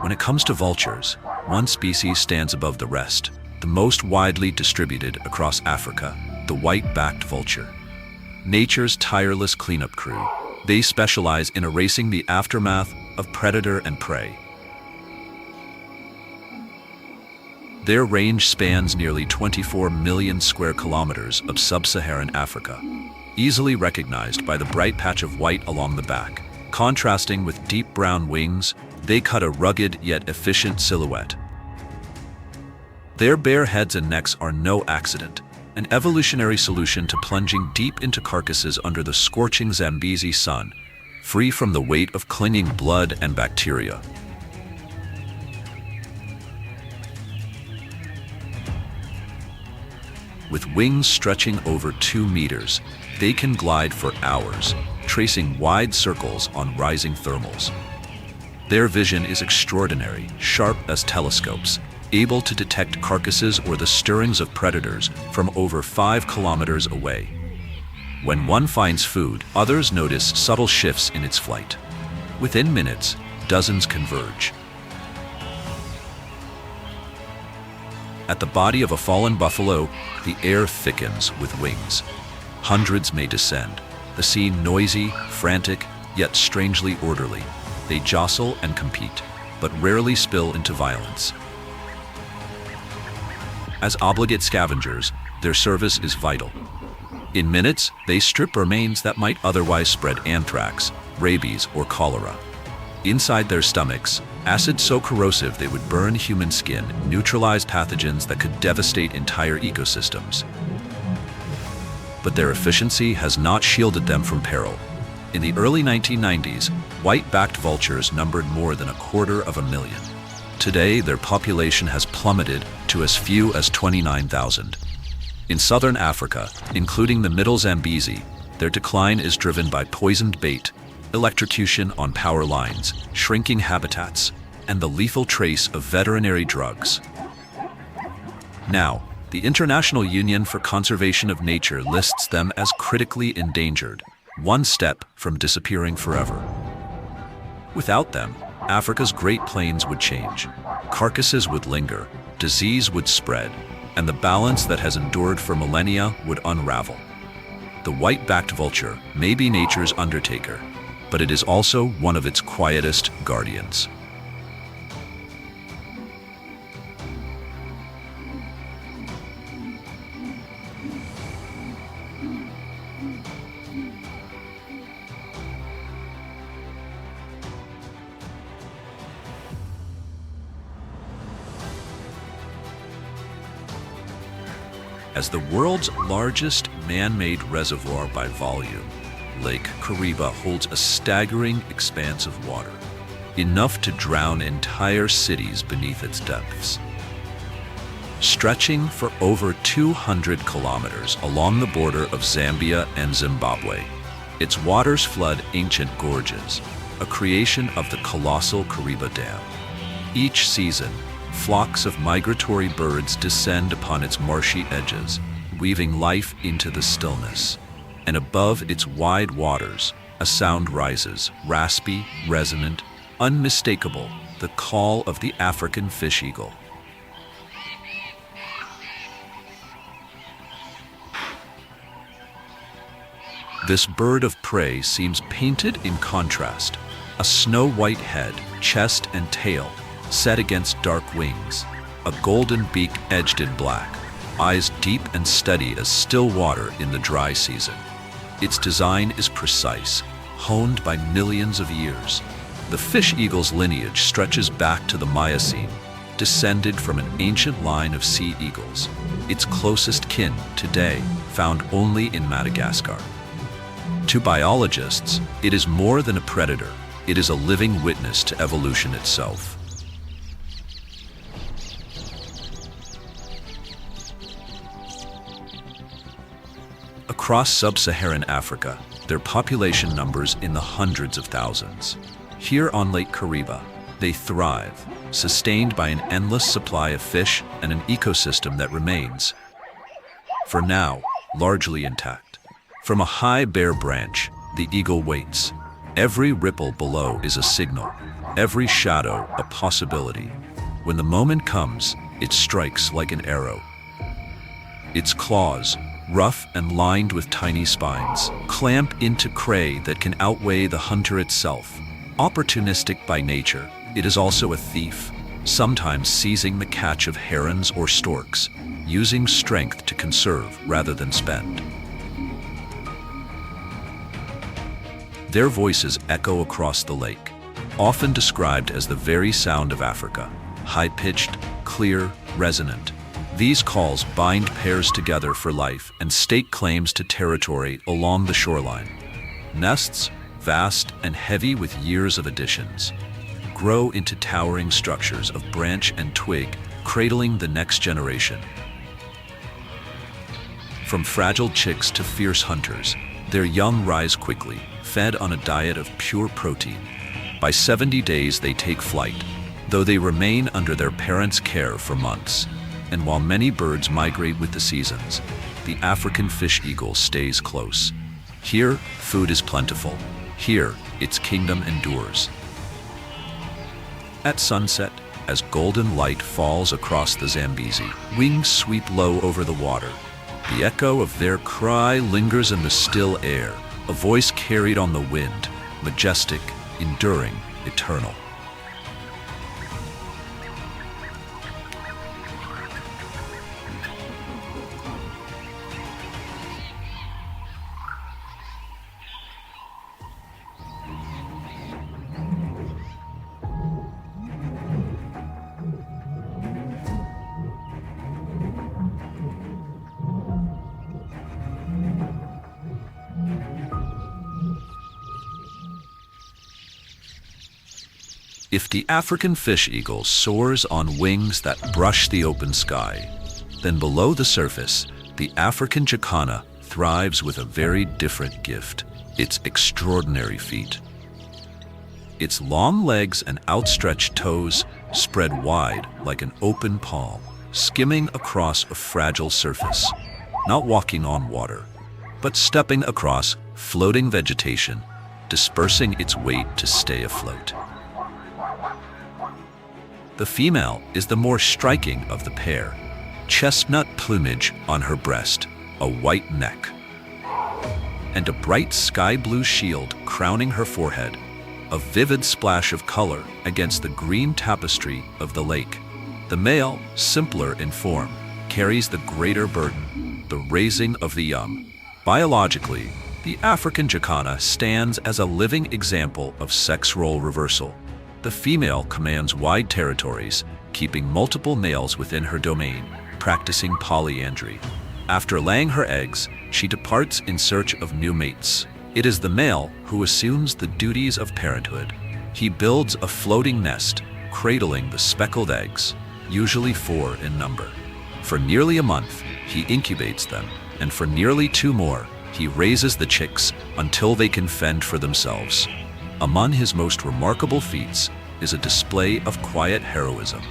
When it comes to vultures, one species stands above the rest, the most widely distributed across Africa, the white-backed vulture. Nature's tireless cleanup crew, they specialize in erasing the aftermath of predator and prey. Their range spans nearly 24 million square kilometers of sub-Saharan Africa, easily recognized by the bright patch of white along the back. Contrasting with deep brown wings, they cut a rugged yet efficient silhouette. Their bare heads and necks are no accident, an evolutionary solution to plunging deep into carcasses under the scorching Zambezi sun, free from the weight of clinging blood and bacteria. With wings stretching over 2 meters, they can glide for hours, tracing wide circles on rising thermals. Their vision is extraordinary, sharp as telescopes, able to detect carcasses or the stirrings of predators from over 5 kilometers away. When one finds food, others notice subtle shifts in its flight. Within minutes, dozens converge. At the body of a fallen buffalo, the air thickens with wings. Hundreds may descend, the scene noisy, frantic, yet strangely orderly. They jostle and compete, but rarely spill into violence. As obligate scavengers, their service is vital. In minutes, they strip remains that might otherwise spread anthrax, rabies, or cholera. Inside their stomachs, acids so corrosive they would burn human skin, neutralize pathogens that could devastate entire ecosystems. But their efficiency has not shielded them from peril. In the early 1990s, white-backed vultures numbered more than 250,000. Today, their population has plummeted to as few as 29,000. In southern Africa, including the Middle Zambezi, their decline is driven by poisoned bait, electrocution on power lines, shrinking habitats, and the lethal trace of veterinary drugs. Now, the International Union for Conservation of Nature lists them as critically endangered, one step from disappearing forever. Without them, Africa's Great Plains would change. Carcasses would linger, disease would spread, and the balance that has endured for millennia would unravel. The white-backed vulture may be nature's undertaker, but it is also one of its quietest guardians. As the world's largest man-made reservoir by volume, Lake Kariba holds a staggering expanse of water. enough to drown entire cities beneath its depths. Stretching for over 200 kilometers along the border of Zambia and Zimbabwe, its waters flood ancient gorges, a creation of the colossal Kariba Dam. Each season, flocks of migratory birds descend upon its marshy edges, weaving life into the stillness. And above its wide waters, a sound rises, raspy, resonant, unmistakable, the call of the African fish eagle. This bird of prey seems painted in contrast, a snow-white head, chest and tail, set against dark wings, a golden beak edged in black, eyes deep and steady as still water in the dry season. Its design is precise, honed by millions of years. The fish eagle's lineage stretches back to the Miocene, descended from an ancient line of sea eagles, its closest kin today found only in Madagascar. To biologists, it is more than a predator. It is a living witness to evolution itself. Across sub-Saharan Africa, their population numbers in the hundreds of thousands. Here on Lake Kariba, they thrive, sustained by an endless supply of fish and an ecosystem that remains, for now, largely intact. From a high bare branch, the eagle waits. Every ripple below is a signal, every shadow a possibility. When the moment comes, it strikes like an arrow. Its claws, rough and lined with tiny spines, clamp into prey that can outweigh the hunter itself. Opportunistic by nature, it is also a thief, sometimes seizing the catch of herons or storks, using strength to conserve rather than spend. Their voices echo across the lake, often described as the very sound of Africa, high-pitched, clear, resonant. These calls bind pairs together for life and stake claims to territory along the shoreline. Nests, vast and heavy with years of additions, grow into towering structures of branch and twig, cradling the next generation. From fragile chicks to fierce hunters, their young rise quickly, fed on a diet of pure protein. By 70 days they take flight, though they remain under their parents' care for months. And while many birds migrate with the seasons, the African fish eagle stays close. Here, food is plentiful. Here, its kingdom endures. At sunset, as golden light falls across the Zambezi, wings sweep low over the water. The echo of their cry lingers in the still air, a voice carried on the wind, majestic, enduring, eternal. If the African fish eagle soars on wings that brush the open sky, then below the surface, the African Jakana thrives with a very different gift, its extraordinary feet. Its long legs and outstretched toes spread wide like an open palm, skimming across a fragile surface, not walking on water, but stepping across floating vegetation, dispersing its weight to stay afloat. The female is the more striking of the pair, chestnut plumage on her breast, a white neck, and a bright sky blue shield crowning her forehead, a vivid splash of color against the green tapestry of the lake. The male, simpler in form, carries the greater burden, the raising of the young. Biologically, the African Jakana stands as a living example of sex role reversal. The female commands wide territories, keeping multiple males within her domain, practicing polyandry. After laying her eggs, she departs in search of new mates. It is the male who assumes the duties of parenthood, He builds a floating nest, cradling the speckled eggs, usually 4 in number. For nearly a month, he incubates them, and for nearly 2 more, he raises the chicks until they can fend for themselves. Among his most remarkable feats is a display of quiet heroism.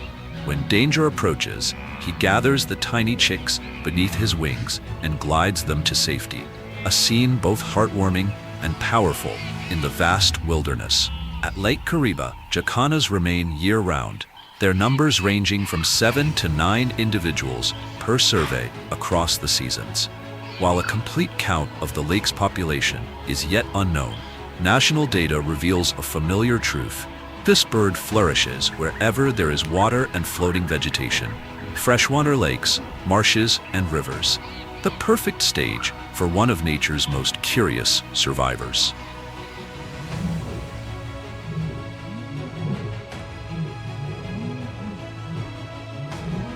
When danger approaches, he gathers the tiny chicks beneath his wings and glides them to safety, a scene both heartwarming and powerful in the vast wilderness. At Lake Kariba, Jakanas remain year-round, their numbers ranging from 7 to 9 individuals per survey across the seasons. While a complete count of the lake's population is yet unknown, national data reveals a familiar truth. This bird flourishes wherever there is water and floating vegetation, freshwater lakes, marshes, and rivers. The perfect stage for one of nature's most curious survivors.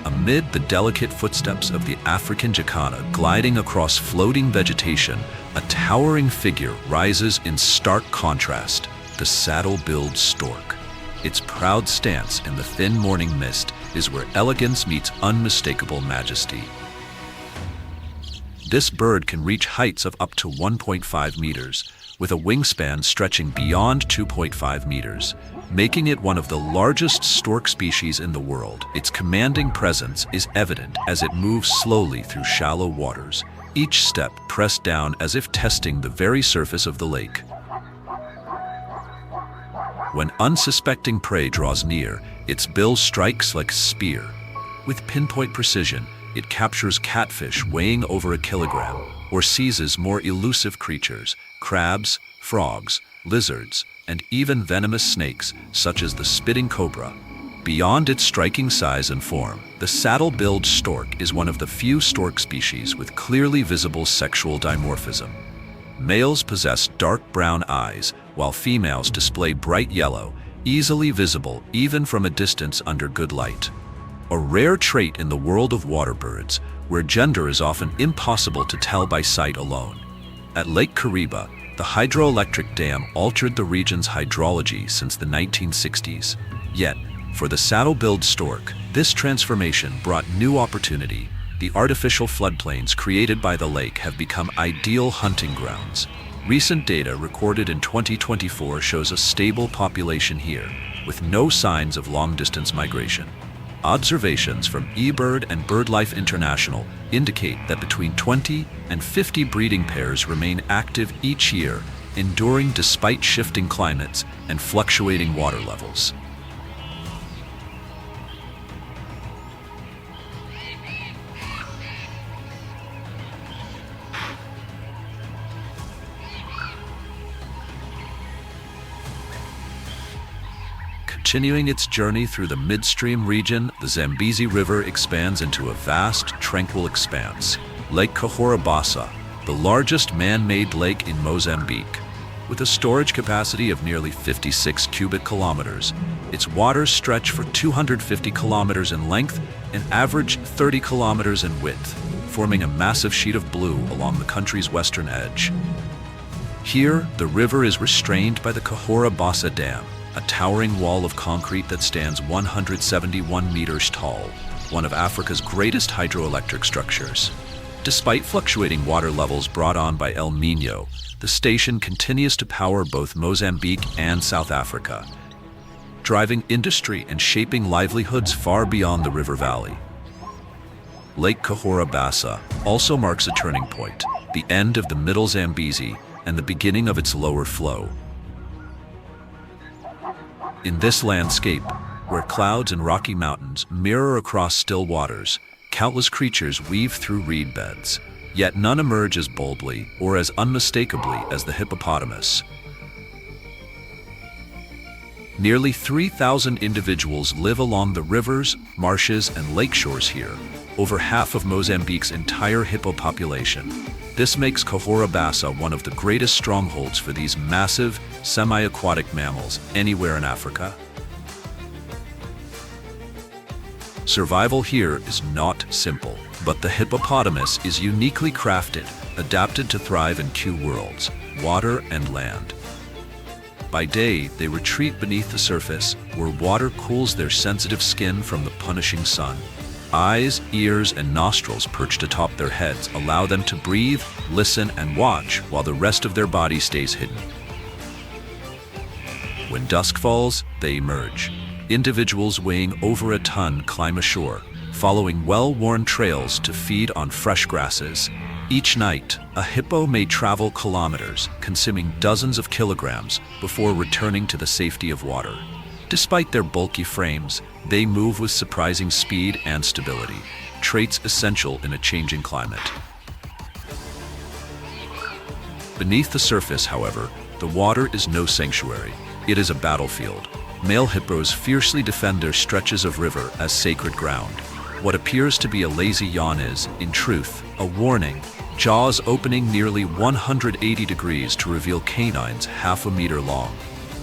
Amid the delicate footsteps of the African Jakana gliding across floating vegetation, a towering figure rises in stark contrast, the saddle-billed stork. Its proud stance in the thin morning mist is where elegance meets unmistakable majesty. This bird can reach heights of up to 1.5 meters, with a wingspan stretching beyond 2.5 meters, making it one of the largest stork species in the world. Its commanding presence is evident as it moves slowly through shallow waters, each step pressed down as if testing the very surface of the lake. When unsuspecting prey draws near, its bill strikes like a spear. With pinpoint precision, it captures catfish weighing over a kilogram, or seizes more elusive creatures, crabs, frogs, lizards, and even venomous snakes such as the spitting cobra. Beyond its striking size and form, the saddle-billed stork is one of the few stork species with clearly visible sexual dimorphism. Males possess dark brown eyes, while females display bright yellow, easily visible even from a distance under good light. A rare trait in the world of waterbirds, where gender is often impossible to tell by sight alone. At Lake Kariba, the hydroelectric dam altered the region's hydrology since the 1960s. Yet, for the saddle-billed stork, this transformation brought new opportunity. The artificial floodplains created by the lake have become ideal hunting grounds. Recent data recorded in 2024 shows a stable population here, with no signs of long-distance migration. Observations from eBird and BirdLife International indicate that between 20 and 50 breeding pairs remain active each year, enduring despite shifting climates and fluctuating water levels. Continuing its journey through the midstream region, the Zambezi River expands into a vast, tranquil expanse. Lake Cahora, the largest man-made lake in Mozambique. With a storage capacity of nearly 56 cubic kilometers, its waters stretch for 250 kilometers in length and average 30 kilometers in width, forming a massive sheet of blue along the country's western edge. Here, the river is restrained by the Cahora Dam, a towering wall of concrete that stands 171 meters tall, one of Africa's greatest hydroelectric structures. Despite fluctuating water levels brought on by El Niño, the station continues to power both Mozambique and South Africa, driving industry and shaping livelihoods far beyond the river valley. Lake Cahora also marks a turning point, the end of the Middle Zambezi and the beginning of its lower flow. In this landscape, where clouds and rocky mountains mirror across still waters, countless creatures weave through reed beds, yet none emerge as boldly or as unmistakably as the hippopotamus. Nearly 3,000 individuals live along the rivers, marshes, and lakeshores here, over half of Mozambique's entire hippo population. This makes Cahora one of the greatest strongholds for these massive, semi-aquatic mammals anywhere in Africa. Survival here is not simple, but the hippopotamus is uniquely crafted, adapted to thrive in two worlds, water and land. By day, they retreat beneath the surface, where water cools their sensitive skin from the punishing sun. Eyes, ears, and nostrils perched atop their heads allow them to breathe, listen, and watch while the rest of their body stays hidden. When dusk falls, they emerge. Individuals weighing over a ton climb ashore, following well-worn trails to feed on fresh grasses. Each night, a hippo may travel kilometers, consuming dozens of kilograms before returning to the safety of water. Despite their bulky frames, they move with surprising speed and stability, traits essential in a changing climate. Beneath the surface, however, the water is no sanctuary. It is a battlefield. Male hippos fiercely defend their stretches of river as sacred ground. What appears to be a lazy yawn is, in truth, a warning, jaws opening nearly 180 degrees to reveal canines half a meter long.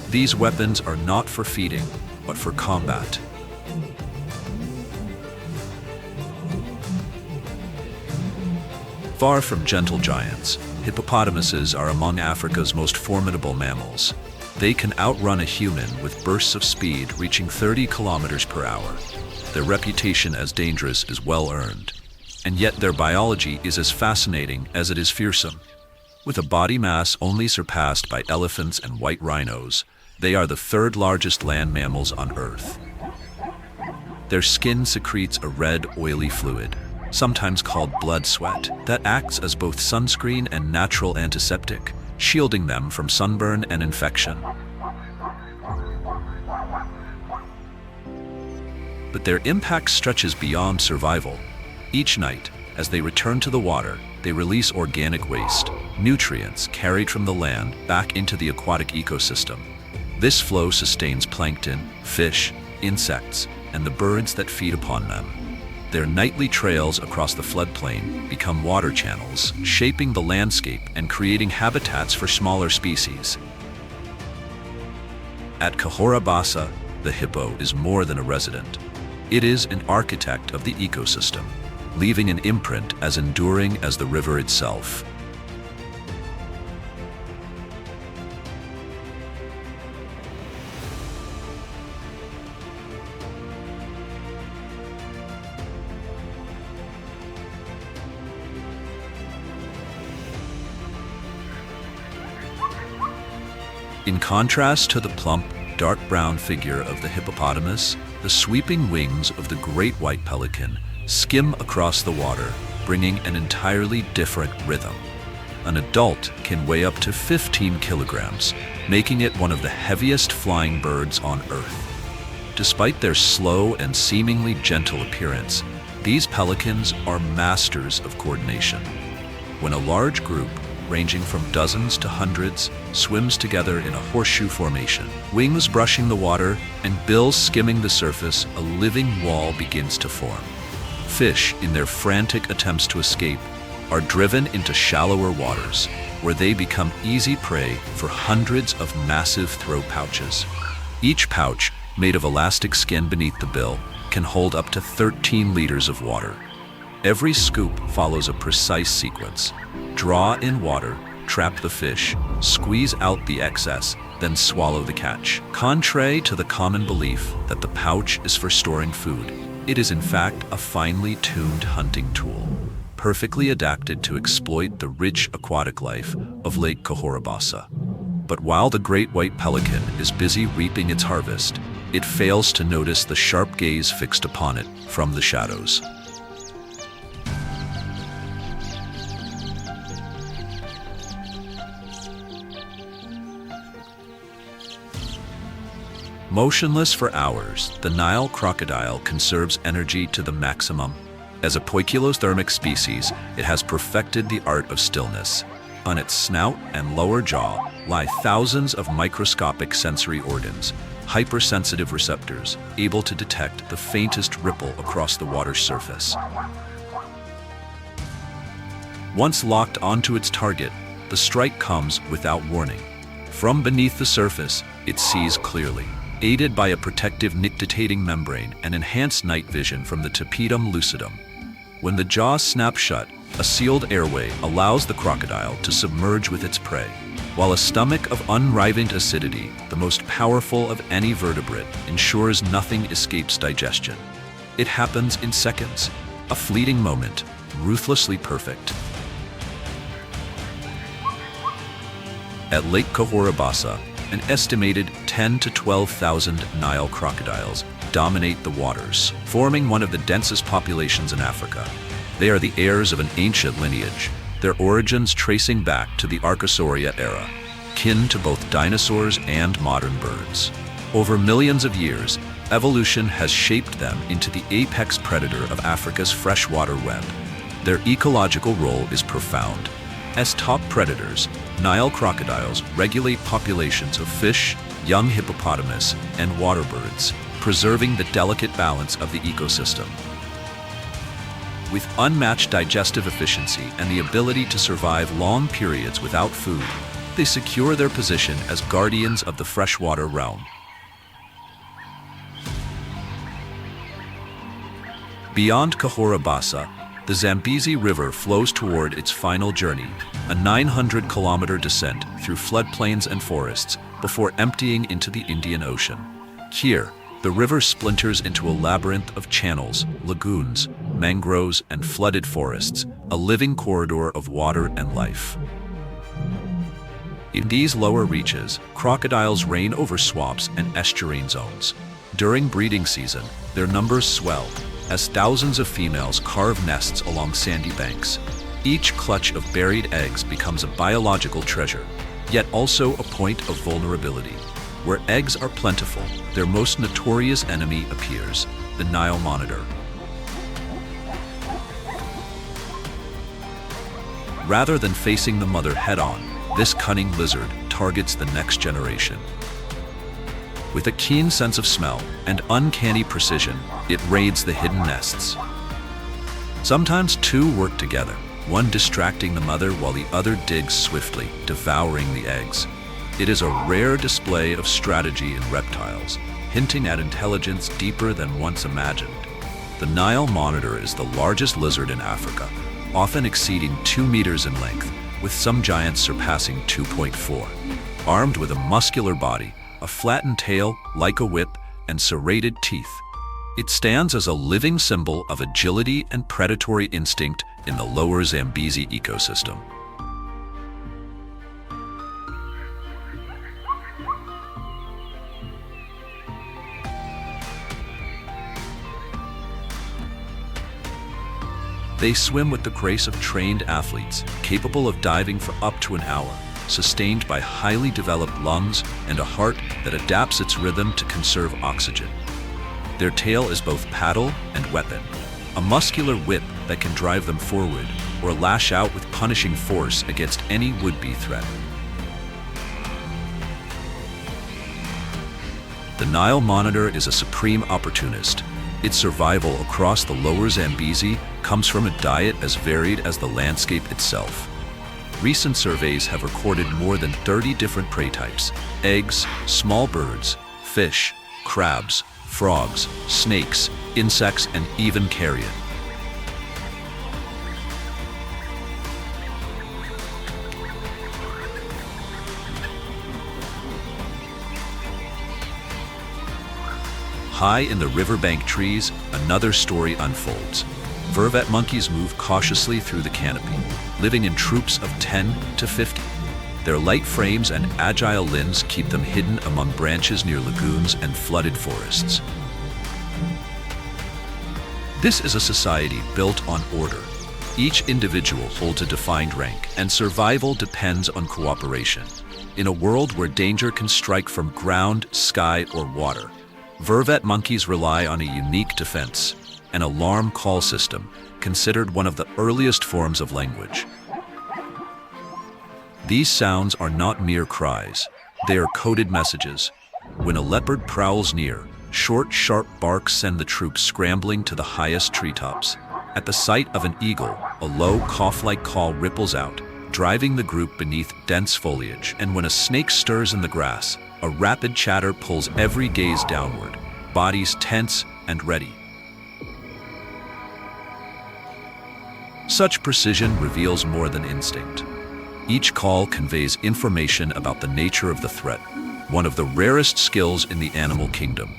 These weapons are not for feeding, but for combat. Far from gentle giants, hippopotamuses are among Africa's most formidable mammals. They can outrun a human with bursts of speed reaching 30 kilometers per hour. Their reputation as dangerous is well earned, and yet their biology is as fascinating as it is fearsome. With a body mass only surpassed by elephants and white rhinos, they are the third largest land mammals on Earth. Their skin secretes a red, oily fluid, sometimes called blood sweat, that acts as both sunscreen and natural antiseptic, shielding them from sunburn and infection. But their impact stretches beyond survival. Each night, as they return to the water, they release organic waste, nutrients carried from the land back into the aquatic ecosystem. This flow sustains plankton, fish, insects, and the birds that feed upon them. Their nightly trails across the floodplain become water channels, shaping the landscape and creating habitats for smaller species. At Kariba, the hippo is more than a resident. It is an architect of the ecosystem, leaving an imprint as enduring as the river itself. In contrast to the plump, dark brown figure of the hippopotamus, the sweeping wings of the great white pelican skim across the water, bringing an entirely different rhythm. An adult can weigh up to 15 kilograms, making it one of the heaviest flying birds on Earth. Despite their slow and seemingly gentle appearance, these pelicans are masters of coordination. When a large group, ranging from dozens to hundreds, swims together in a horseshoe formation, wings brushing the water and bills skimming the surface, a living wall begins to form. Fish, in their frantic attempts to escape, are driven into shallower waters, where they become easy prey for hundreds of massive throat pouches. Each pouch, made of elastic skin beneath the bill, can hold up to 13 liters of water. Every scoop follows a precise sequence. Draw in water, trap the fish, squeeze out the excess, then swallow the catch. Contrary to the common belief that the pouch is for storing food, it is in fact a finely tuned hunting tool, perfectly adapted to exploit the rich aquatic life of Lake Kariba. But while the great white pelican is busy reaping its harvest, it fails to notice the sharp gaze fixed upon it from the shadows. Motionless for hours, the Nile crocodile conserves energy to the maximum. As a poikilothermic species, it has perfected the art of stillness. On its snout and lower jaw lie thousands of microscopic sensory organs, hypersensitive receptors, able to detect the faintest ripple across the water's surface. Once locked onto its target, the strike comes without warning. From beneath the surface, it sees clearly, aided by a protective nictitating membrane and enhanced night vision from the tapetum lucidum. When the jaws snap shut, a sealed airway allows the crocodile to submerge with its prey. while a stomach of unrivaled acidity, the most powerful of any vertebrate, ensures nothing escapes digestion. It happens in seconds, a fleeting moment, ruthlessly perfect. At Lake Kariba, an estimated 10 to 12,000 Nile crocodiles dominate the waters, forming one of the densest populations in Africa. They are the heirs of an ancient lineage, their origins tracing back to the Archosaurus era, kin to both dinosaurs and modern birds. Over millions of years, evolution has shaped them into the apex predator of Africa's freshwater web. Their ecological role is profound. As top predators, Nile crocodiles regulate populations of fish, young hippopotamus, and water birds, preserving the delicate balance of the ecosystem. With unmatched digestive efficiency and the ability to survive long periods without food, they secure their position as guardians of the freshwater realm. Beyond Kariba, the Zambezi River flows toward its final journey, a 900-kilometer descent through floodplains and forests before emptying into the Indian Ocean. Here, the river splinters into a labyrinth of channels, lagoons, mangroves, and flooded forests, a living corridor of water and life. In these lower reaches, crocodiles reign over swamps and estuarine zones. During breeding season, their numbers swell, as thousands of females carve nests along sandy banks. Each clutch of buried eggs becomes a biological treasure, yet also a point of vulnerability. Where eggs are plentiful, their most notorious enemy appears, the Nile monitor. Rather than facing the mother head-on, this cunning lizard targets the next generation. With a keen sense of smell and uncanny precision, it raids the hidden nests. Sometimes two work together, one distracting the mother while the other digs swiftly, devouring the eggs. It is a rare display of strategy in reptiles, hinting at intelligence deeper than once imagined. The Nile monitor is the largest lizard in Africa, often exceeding 2 meters in length, with some giants surpassing 2.4. Armed with a muscular body, a flattened tail like a whip, and serrated teeth, it stands as a living symbol of agility and predatory instinct in the lower Zambezi ecosystem. They swim with the grace of trained athletes, capable of diving for up to an hour, sustained by highly developed lungs and a heart that adapts its rhythm to conserve oxygen. Their tail is both paddle and weapon, a muscular whip that can drive them forward or lash out with punishing force against any would-be threat. The Nile monitor is a supreme opportunist. Its survival across the lower Zambezi comes from a diet as varied as the landscape itself. Recent surveys have recorded more than 30 different prey types: eggs, small birds, fish, crabs, frogs, snakes, insects, and even carrion. High in the riverbank trees, another story unfolds. Vervet monkeys move cautiously through the canopy, living in troops of 10 to 50. Their light frames and agile limbs keep them hidden among branches near lagoons and flooded forests. This is a society built on order. Each individual holds a defined rank, and survival depends on cooperation. In a world where danger can strike from ground, sky, or water, Vervet monkeys rely on a unique defense, an alarm call system, considered one of the earliest forms of language. These sounds are not mere cries, they are coded messages. When a leopard prowls near, short, sharp barks send the troops scrambling to the highest treetops. At the sight of an eagle, a low, cough-like call ripples out, driving the group beneath dense foliage. And when a snake stirs in the grass, a rapid chatter pulls every gaze downward, bodies tense and ready. Such precision reveals more than instinct. Each call conveys information about the nature of the threat, one of the rarest skills in the animal kingdom.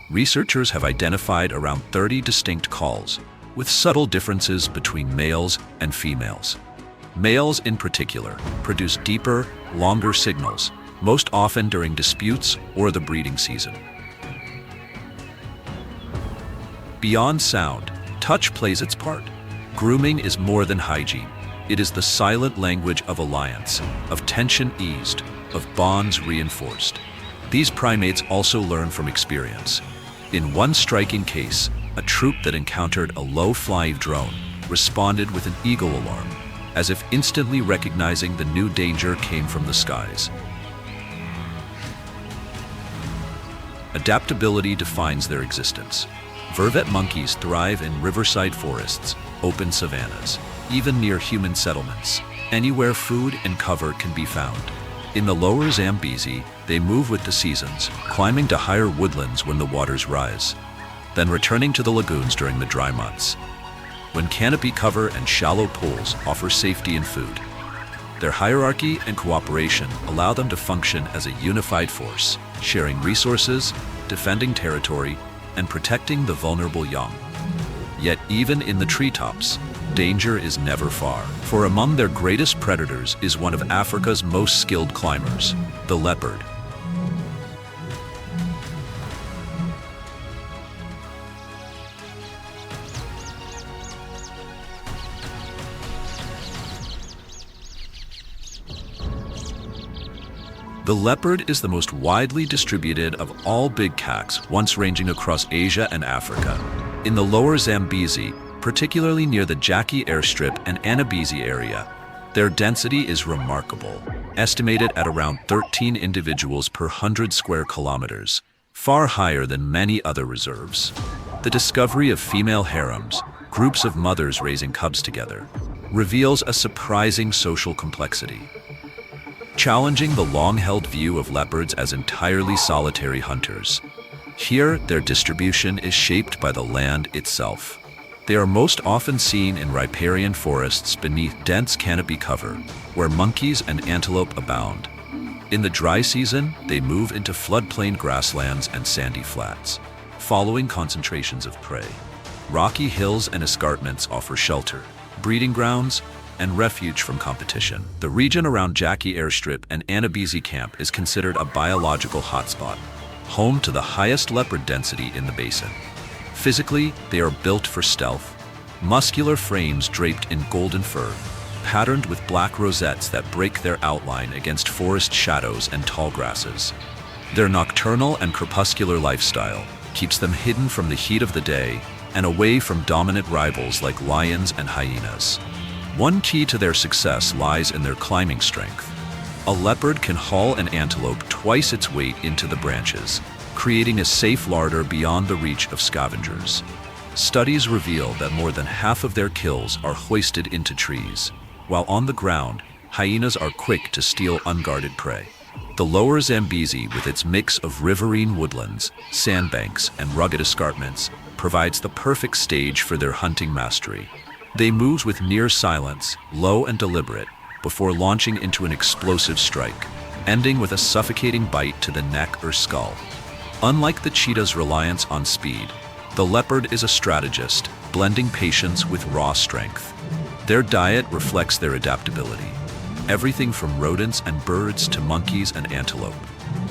Researchers have identified around 30 distinct calls, with subtle differences between males and females. Males, in particular, produce deeper, longer signals, most often during disputes or the breeding season. Beyond sound, touch plays its part. Grooming is more than hygiene. It is the silent language of alliance, of tension eased, of bonds reinforced. These primates also learn from experience. In one striking case, a troop that encountered a low-flying drone responded with an eagle alarm, as if instantly recognizing the new danger came from the skies. Adaptability defines their existence. Vervet monkeys thrive in riverside forests, open savannas, even near human settlements, anywhere food and cover can be found. In the lower Zambezi, they move with the seasons, climbing to higher woodlands when the waters rise, then returning to the lagoons during the dry months, when canopy cover and shallow pools offer safety and food. Their hierarchy and cooperation allow them to function as a unified force, sharing resources, defending territory, and protecting the vulnerable young. Yet even in the treetops, danger is never far, for among their greatest predators is one of Africa's most skilled climbers, the leopard. The leopard is the most widely distributed of all big cats, once ranging across Asia and Africa. In the lower Zambezi, particularly near the Jakana airstrip and Zambezi area, their density is remarkable, estimated at around 13 individuals per 100 square kilometers, far higher than many other reserves. The discovery of female harems, groups of mothers raising cubs together, reveals a surprising social complexity, challenging the long-held view of leopards as entirely solitary hunters. Here, their distribution is shaped by the land itself. They are most often seen in riparian forests beneath dense canopy cover, where monkeys and antelope abound. In the dry season, they move into floodplain grasslands and sandy flats, following concentrations of prey. Rocky hills and escarpments offer shelter, breeding grounds, and refuge from competition. The region around Jakana airstrip and Zambezi camp is considered a biological hotspot, home to the highest leopard density in the basin. Physically, they are built for stealth. Muscular frames draped in golden fur, patterned with black rosettes that break their outline against forest shadows and tall grasses. Their nocturnal and crepuscular lifestyle keeps them hidden from the heat of the day and away from dominant rivals like lions and hyenas. One key to their success lies in their climbing strength. A leopard can haul an antelope twice its weight into the branches, creating a safe larder beyond the reach of scavengers. Studies reveal that more than half of their kills are hoisted into trees, while on the ground, hyenas are quick to steal unguarded prey. The lower Zambezi, with its mix of riverine woodlands, sandbanks, and rugged escarpments, provides the perfect stage for their hunting mastery. They move with near silence, low and deliberate, before launching into an explosive strike, ending with a suffocating bite to the neck or skull. Unlike the cheetah's reliance on speed, the leopard is a strategist, blending patience with raw strength. Their diet reflects their adaptability, everything from rodents and birds to monkeys and antelope.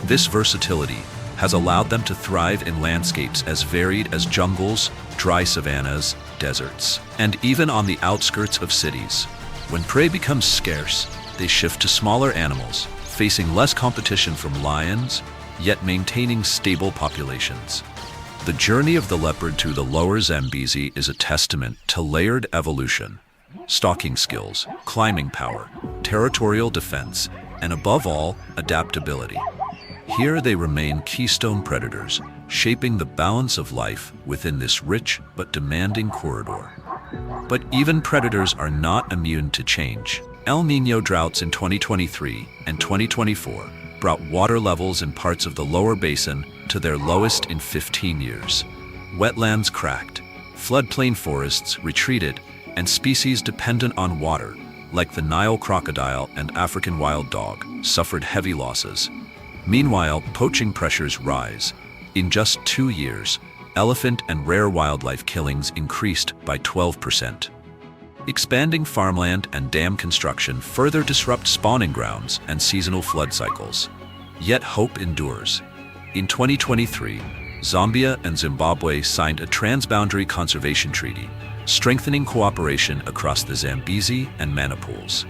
This versatility has allowed them to thrive in landscapes as varied as jungles, dry savannas, deserts, and even on the outskirts of cities. When prey becomes scarce, they shift to smaller animals, facing less competition from lions, yet maintaining stable populations. The journey of the leopard through the lower Zambezi is a testament to layered evolution, stalking skills, climbing power, territorial defense, and above all, adaptability. Here they remain keystone predators, shaping the balance of life within this rich but demanding corridor. But even predators are not immune to change. El Niño droughts in 2023 and 2024 brought water levels in parts of the lower basin to their lowest in 15 years. Wetlands cracked, floodplain forests retreated, and species dependent on water, like the Nile crocodile and African wild dog, suffered heavy losses. Meanwhile, poaching pressures rise. In just 2 years, elephant and rare wildlife killings increased by 12%. Expanding farmland and dam construction further disrupt spawning grounds and seasonal flood cycles. Yet hope endures. In 2023, Zambia and Zimbabwe signed a transboundary conservation treaty, strengthening cooperation across the Zambezi and Maniples.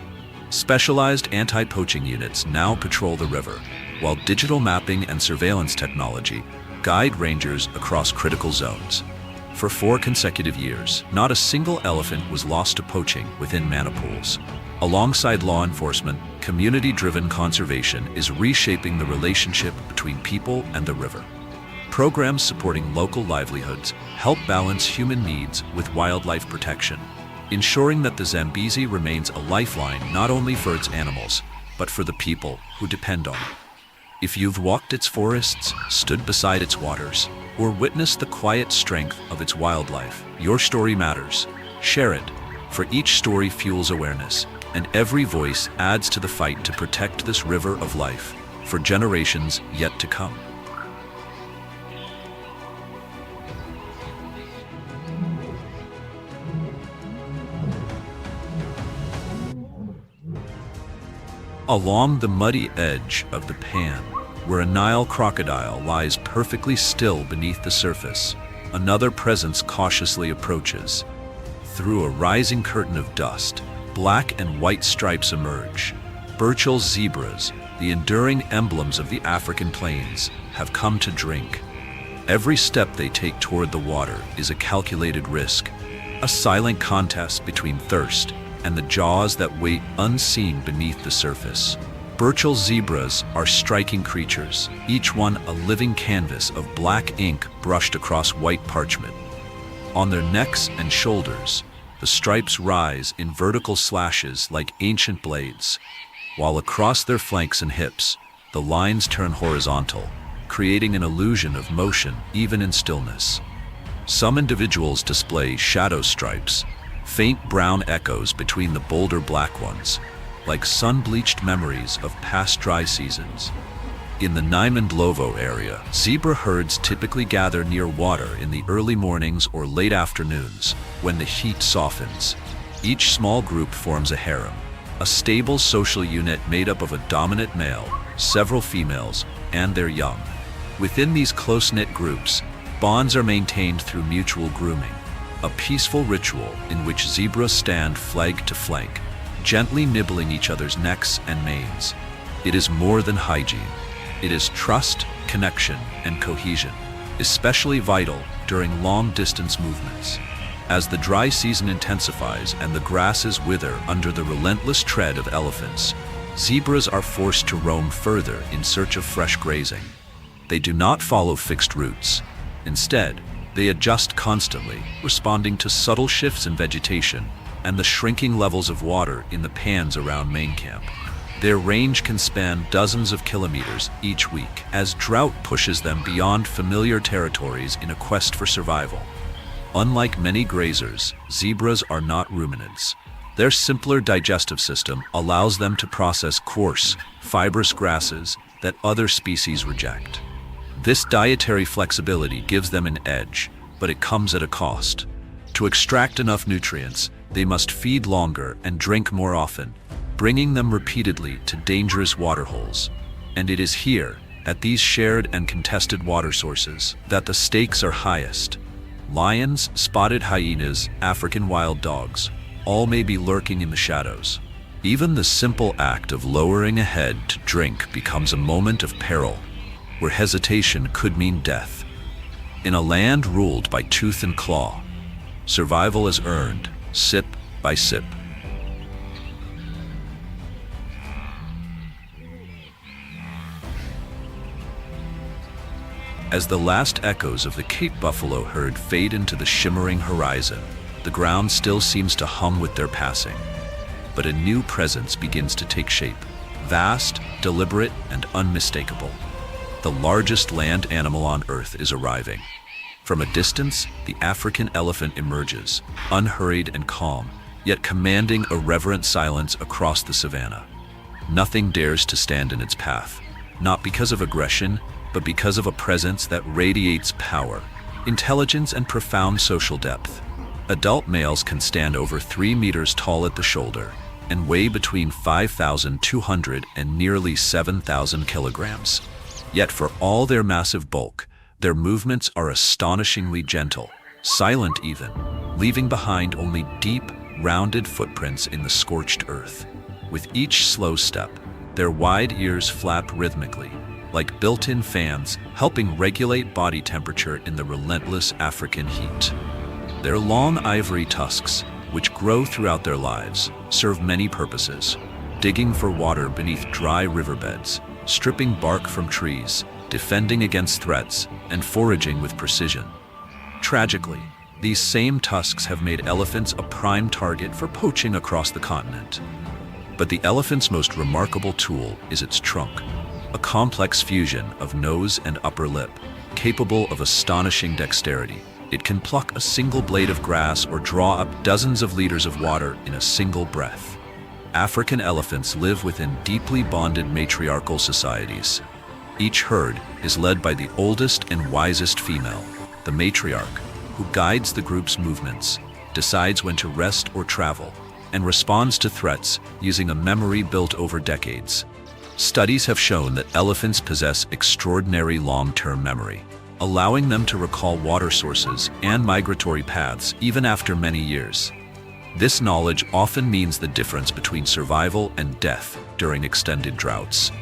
Specialized anti-poaching units now patrol the river, while digital mapping and surveillance technology guide rangers across critical zones. For 4 consecutive years, not a single elephant was lost to poaching within Maniples. Alongside law enforcement, community-driven conservation is reshaping the relationship between people and the river. Programs supporting local livelihoods help balance human needs with wildlife protection, ensuring that the Zambezi remains a lifeline not only for its animals, but for the people who depend on it. If you've walked its forests, stood beside its waters, or witnessed the quiet strength of its wildlife, your story matters. Share it, for each story fuels awareness, and every voice adds to the fight to protect this river of life for generations yet to come. Along the muddy edge of the pan, where a Nile crocodile lies perfectly still beneath the surface, another presence cautiously approaches. Through a rising curtain of dust, black and white stripes emerge. Burchell zebras, the enduring emblems of the African plains, have come to drink. Every step they take toward the water is a calculated risk, a silent contest between thirst and the jaws that wait unseen beneath the surface. Burchell zebras are striking creatures, each one a living canvas of black ink brushed across white parchment. On their necks and shoulders, the stripes rise in vertical slashes like ancient blades, while across their flanks and hips, the lines turn horizontal, creating an illusion of motion even in stillness. Some individuals display shadow stripes, faint brown echoes between the bolder black ones, like sun-bleached memories of past dry seasons. In the Ndlovu area, zebra herds typically gather near water in the early mornings or late afternoons, when the heat softens. Each small group forms a harem, a stable social unit made up of a dominant male, several females, and their young. Within these close-knit groups, bonds are maintained through mutual grooming, a peaceful ritual in which zebras stand flank to flank, gently nibbling each other's necks and manes. It is more than hygiene. It is trust, connection, and cohesion, especially vital during long-distance movements. As the dry season intensifies and the grasses wither under the relentless tread of elephants, zebras are forced to roam further in search of fresh grazing. They do not follow fixed routes. Instead, they adjust constantly, responding to subtle shifts in vegetation and the shrinking levels of water in the pans around main camp. Their range can span dozens of kilometers each week as drought pushes them beyond familiar territories in a quest for survival. Unlike many grazers, zebras are not ruminants. Their simpler digestive system allows them to process coarse, fibrous grasses that other species reject. This dietary flexibility gives them an edge, but it comes at a cost. To extract enough nutrients, they must feed longer and drink more often, bringing them repeatedly to dangerous waterholes. And it is here, at these shared and contested water sources, that the stakes are highest. Lions, spotted hyenas, African wild dogs, all may be lurking in the shadows. Even the simple act of lowering a head to drink becomes a moment of peril, where hesitation could mean death. In a land ruled by tooth and claw, survival is earned, sip by sip. As the last echoes of the Cape buffalo herd fade into the shimmering horizon, the ground still seems to hum with their passing. But a new presence begins to take shape, vast, deliberate, and unmistakable. The largest land animal on Earth is arriving. From a distance, the African elephant emerges, unhurried and calm, yet commanding a reverent silence across the savanna. Nothing dares to stand in its path, not because of aggression, but because of a presence that radiates power, intelligence, and profound social depth. Adult males can stand over 3 meters tall at the shoulder and weigh between 5,200 and nearly 7,000 kilograms. Yet for all their massive bulk, their movements are astonishingly gentle, silent even, leaving behind only deep, rounded footprints in the scorched earth. With each slow step, their wide ears flap rhythmically, like built-in fans, helping regulate body temperature in the relentless African heat. Their long ivory tusks, which grow throughout their lives, serve many purposes: digging for water beneath dry riverbeds, stripping bark from trees, defending against threats, and foraging with precision. Tragically, these same tusks have made elephants a prime target for poaching across the continent. But the elephant's most remarkable tool is its trunk, a complex fusion of nose and upper lip, capable of astonishing dexterity. It can pluck a single blade of grass or draw up dozens of liters of water in a single breath. African elephants live within deeply bonded matriarchal societies. Each herd is led by the oldest and wisest female, the matriarch, who guides the group's movements, decides when to rest or travel, and responds to threats using a memory built over decades. Studies have shown that elephants possess extraordinary long-term memory, allowing them to recall water sources and migratory paths even after many years. This knowledge often means the difference between survival and death during extended droughts.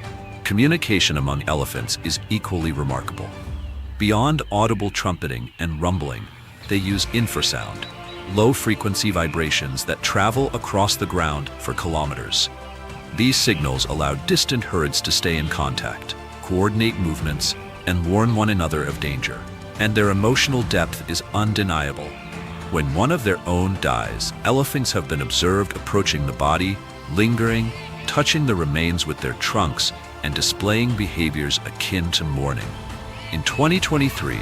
Communication among elephants is equally remarkable. Beyond audible trumpeting and rumbling, they use infrasound, low-frequency vibrations that travel across the ground for kilometers. These signals allow distant herds to stay in contact, coordinate movements, and warn one another of danger. And their emotional depth is undeniable. When one of their own dies, elephants have been observed approaching the body, lingering, touching the remains with their trunks, and displaying behaviors akin to mourning. In 2023,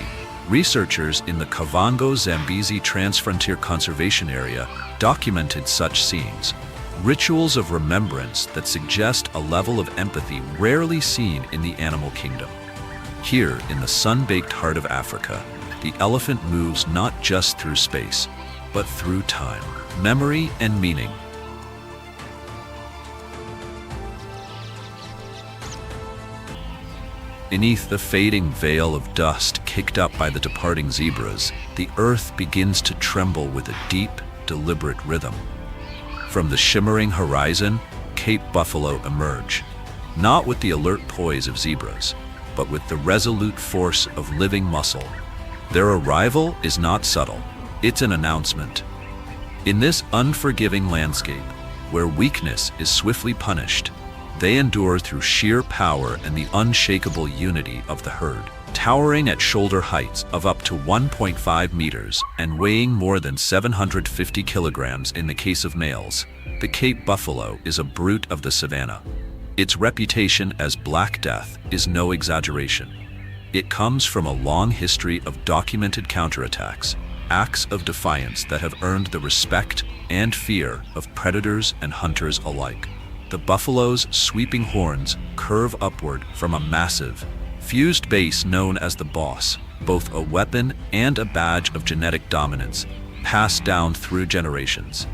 researchers in the Kavango-Zambezi Transfrontier Conservation Area documented such scenes, rituals of remembrance that suggest a level of empathy rarely seen in the animal kingdom. Here, in the sun-baked heart of Africa, the elephant moves not just through space, but through time, memory, and meaning. Beneath the fading veil of dust kicked up by the departing zebras, the earth begins to tremble with a deep, deliberate rhythm. From the shimmering horizon, Cape buffalo emerge, not with the alert poise of zebras, but with the resolute force of living muscle. Their arrival is not subtle, it's an announcement. In this unforgiving landscape, where weakness is swiftly punished, they endure through sheer power and the unshakable unity of the herd. Towering at shoulder heights of up to 1.5 meters and weighing more than 750 kilograms in the case of males, the Cape buffalo is a brute of the savanna. Its reputation as Black Death is no exaggeration. It comes from a long history of documented counterattacks, acts of defiance that have earned the respect and fear of predators and hunters alike. The buffalo's sweeping horns curve upward from a massive, fused base known as the boss, both a weapon and a badge of genetic dominance, passed down through generations.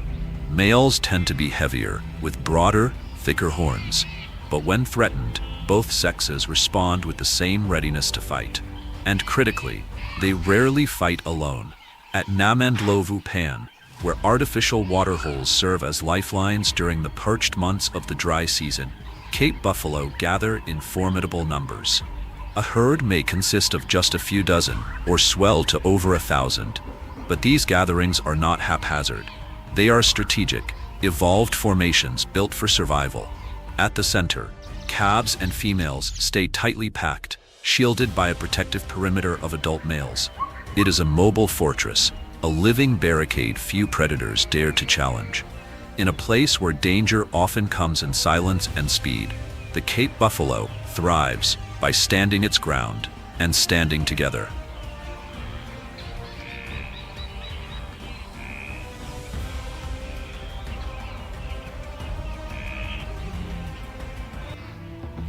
Males tend to be heavier, with broader, thicker horns, but when threatened, both sexes respond with the same readiness to fight. And critically, they rarely fight alone. At Namandlovu Pan, where artificial waterholes serve as lifelines during the parched months of the dry season, Cape buffalo gather in formidable numbers. A herd may consist of just a few dozen or swell to over 1,000, but these gatherings are not haphazard. They are strategic, evolved formations built for survival. At the center, calves and females stay tightly packed, shielded by a protective perimeter of adult males. It is a mobile fortress, a living barricade few predators dare to challenge. In a place where danger often comes in silence and speed, the Cape buffalo thrives by standing its ground and standing together.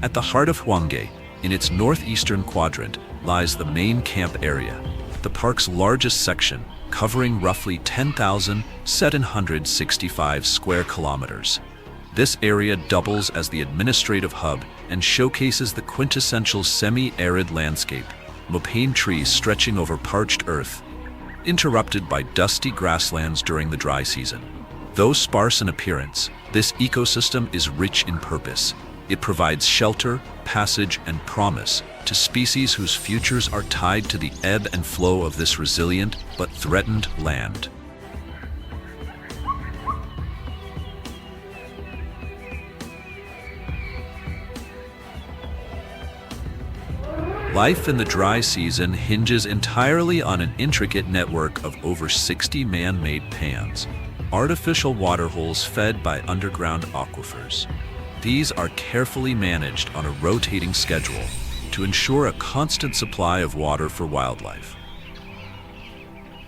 At the heart of Hwanghae, in its northeastern quadrant, lies the main camp area, the park's largest section, covering roughly 10,765 square kilometers. This area doubles as the administrative hub and showcases the quintessential semi-arid landscape, mopane trees stretching over parched earth, interrupted by dusty grasslands during the dry season. Though sparse in appearance, this ecosystem is rich in purpose. It provides shelter, passage, and promise to species whose futures are tied to the ebb and flow of this resilient but threatened land. Life in the dry season hinges entirely on an intricate network of over 60 man-made pans, artificial waterholes fed by underground aquifers. These are carefully managed on a rotating schedule to ensure a constant supply of water for wildlife.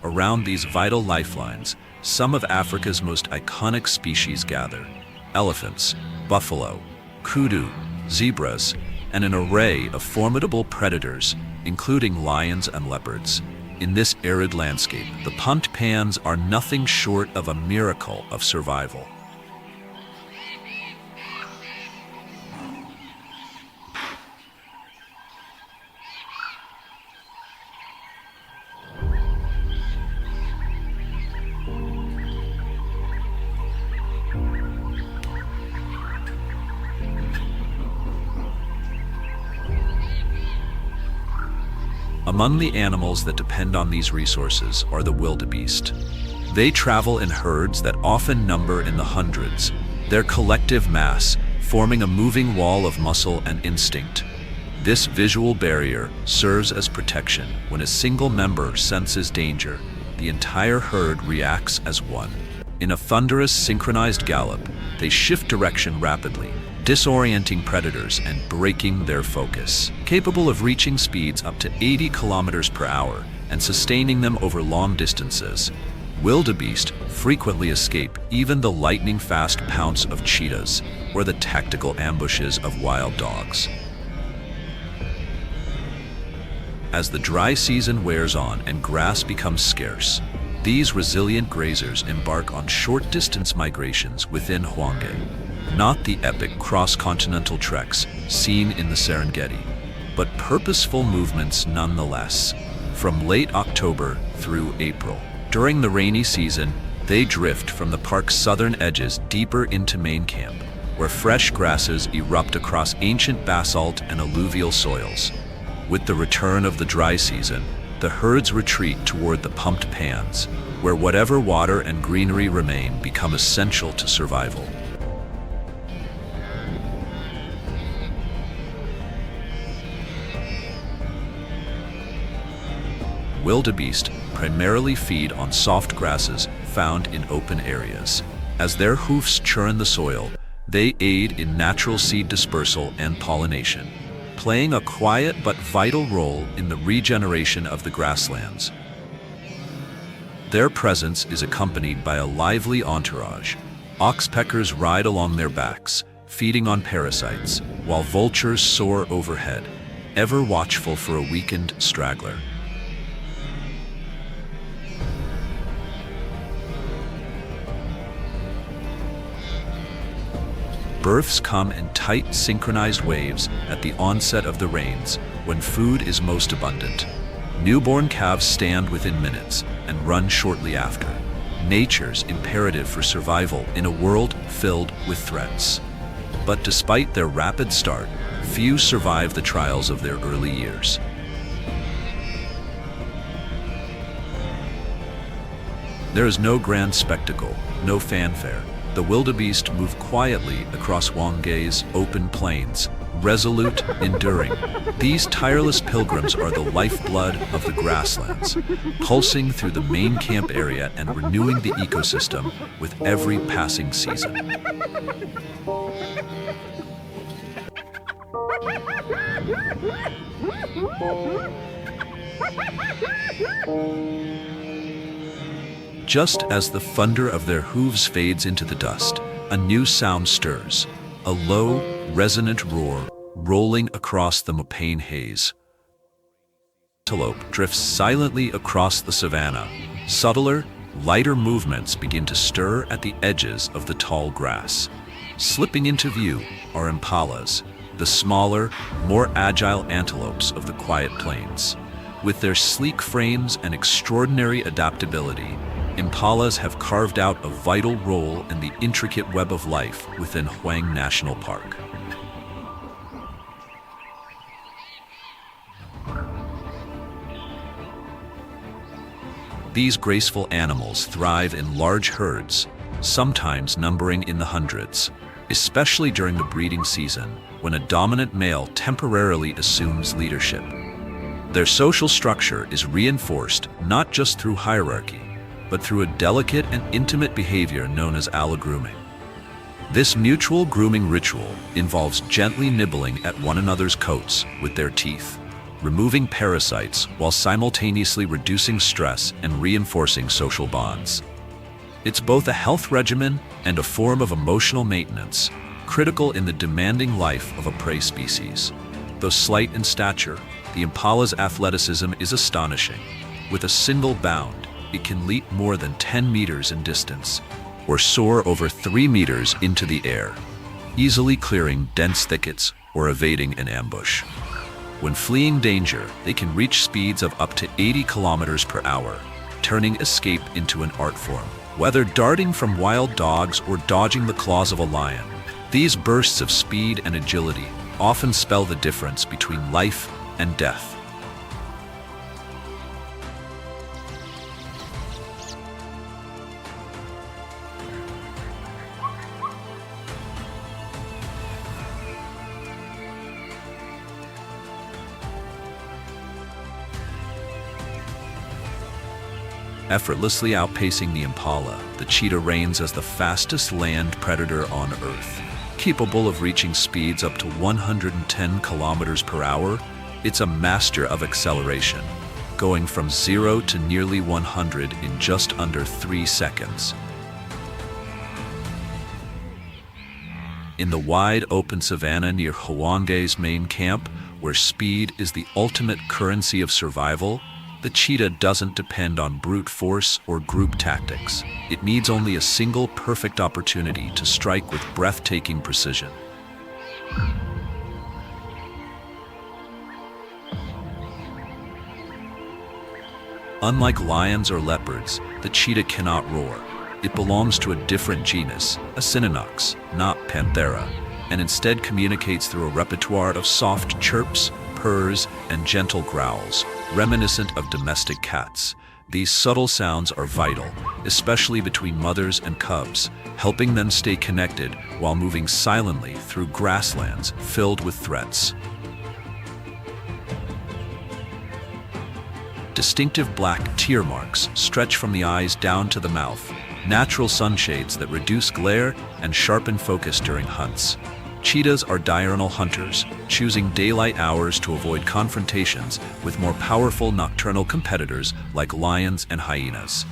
Around these vital lifelines, some of Africa's most iconic species gather: elephants, buffalo, kudu, zebras, and an array of formidable predators, including lions and leopards. In this arid landscape, the pumped pans are nothing short of a miracle of survival. Among the animals that depend on these resources are the wildebeest. They travel in herds that often number in the hundreds, their collective mass forming a moving wall of muscle and instinct. This visual barrier serves as protection. When a single member senses danger, the entire herd reacts as one. In a thunderous, synchronized gallop, they shift direction rapidly, disorienting predators and breaking their focus. Capable of reaching speeds up to 80 kilometers per hour and sustaining them over long distances, wildebeest frequently escape even the lightning-fast pounce of cheetahs or the tactical ambushes of wild dogs. As the dry season wears on and grass becomes scarce, these resilient grazers embark on short-distance migrations within Hwanghae. Not the epic cross-continental treks seen in the Serengeti, but purposeful movements nonetheless, from late October through April. During the rainy season, they drift from the park's southern edges deeper into main camp, where fresh grasses erupt across ancient basalt and alluvial soils. With the return of the dry season, the herds retreat toward the pumped pans, where whatever water and greenery remain become essential to survival. Wildebeest primarily feed on soft grasses found in open areas. As their hoofs churn the soil, they aid in natural seed dispersal and pollination, playing a quiet but vital role in the regeneration of the grasslands. Their presence is accompanied by a lively entourage. Oxpeckers ride along their backs, feeding on parasites, while vultures soar overhead, ever watchful for a weakened straggler. Births come in tight, synchronized waves at the onset of the rains, when food is most abundant. Newborn calves stand within minutes and run shortly after, nature's imperative for survival in a world filled with threats. But despite their rapid start, few survive the trials of their early years. There is no grand spectacle, no fanfare. The wildebeest move quietly across Hwanghae's open plains, resolute, enduring. These tireless pilgrims are the lifeblood of the grasslands, pulsing through the main camp area and renewing the ecosystem with every passing season. Just as the thunder of their hooves fades into the dust, a new sound stirs, a low, resonant roar rolling across the mopane haze. Antelope drifts silently across the savanna. Subtler, lighter movements begin to stir at the edges of the tall grass. Slipping into view are impalas, the smaller, more agile antelopes of the quiet plains. With their sleek frames and extraordinary adaptability, impalas have carved out a vital role in the intricate web of life within Huang National Park. These graceful animals thrive in large herds, sometimes numbering in the hundreds, especially during the breeding season, when a dominant male temporarily assumes leadership. Their social structure is reinforced not just through hierarchy, but through a delicate and intimate behavior known as allogrooming. This mutual grooming ritual involves gently nibbling at one another's coats with their teeth, removing parasites while simultaneously reducing stress and reinforcing social bonds. It's both a health regimen and a form of emotional maintenance, critical in the demanding life of a prey species. Though slight in stature, the impala's athleticism is astonishing. With a single bound, it can leap more than 10 meters in distance, or soar over 3 meters into the air, easily clearing dense thickets or evading an ambush. When fleeing danger, they can reach speeds of up to 80 kilometers per hour, turning escape into an art form. Whether darting from wild dogs or dodging the claws of a lion, these bursts of speed and agility often spell the difference between life and death. Effortlessly outpacing the impala, the cheetah reigns as the fastest land predator on Earth. Capable of reaching speeds up to 110 kilometers per hour, it's a master of acceleration, going from 0 to nearly 100 in just under 3 seconds. In the wide open savanna near Hwange's main camp, where speed is the ultimate currency of survival, the cheetah doesn't depend on brute force or group tactics. It needs only a single perfect opportunity to strike with breathtaking precision. Unlike lions or leopards, the cheetah cannot roar. It belongs to a different genus, a Cynonox, not Panthera, and instead communicates through a repertoire of soft chirps, purrs, and gentle growls, reminiscent of domestic cats. These subtle sounds are vital, especially between mothers and cubs, helping them stay connected while moving silently through grasslands filled with threats. Distinctive black tear marks stretch from the eyes down to the mouth, natural sunshades that reduce glare and sharpen focus during hunts. Cheetahs are diurnal hunters, choosing daylight hours to avoid confrontations with more powerful nocturnal competitors like lions and hyenas.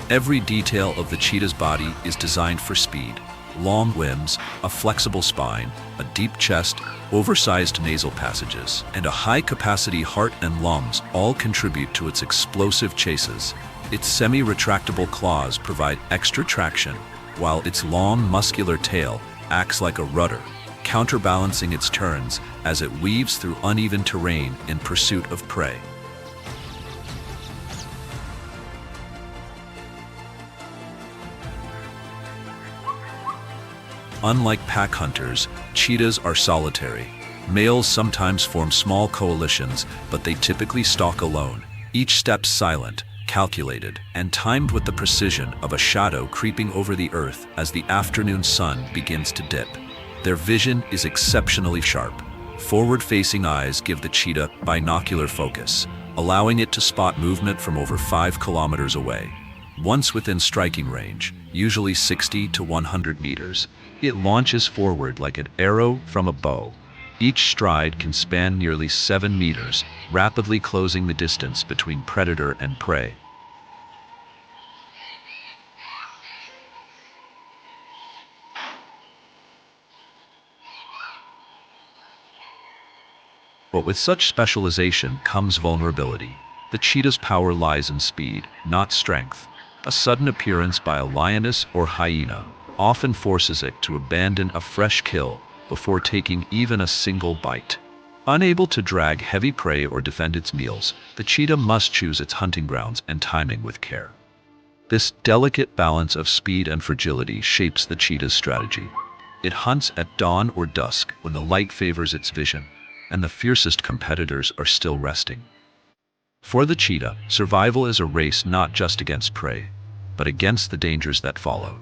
Every detail of the cheetah's body is designed for speed. Long limbs, a flexible spine, a deep chest, oversized nasal passages, and a high-capacity heart and lungs all contribute to its explosive chases. Its semi-retractable claws provide extra traction, while its long, muscular tail acts like a rudder, counterbalancing its turns as it weaves through uneven terrain in pursuit of prey. Unlike pack hunters, cheetahs are solitary. Males sometimes form small coalitions, but they typically stalk alone, each step silent, calculated, and timed with the precision of a shadow creeping over the earth as the afternoon sun begins to dip. Their vision is exceptionally sharp. Forward-facing eyes give the cheetah binocular focus, allowing it to spot movement from over 5 kilometers away. Once within striking range, usually 60 to 100 meters, it launches forward like an arrow from a bow, Each stride can span nearly 7 meters, rapidly closing the distance between predator and prey. But with such specialization comes vulnerability. The cheetah's power lies in speed, not strength. A sudden appearance by a lioness or hyena often forces it to abandon a fresh kill before taking even a single bite. Unable to drag heavy prey or defend its meals, the cheetah must choose its hunting grounds and timing with care. This delicate balance of speed and fragility shapes the cheetah's strategy. It hunts at dawn or dusk when the light favors its vision, and the fiercest competitors are still resting. For the cheetah, survival is a race not just against prey, but against the dangers that follow.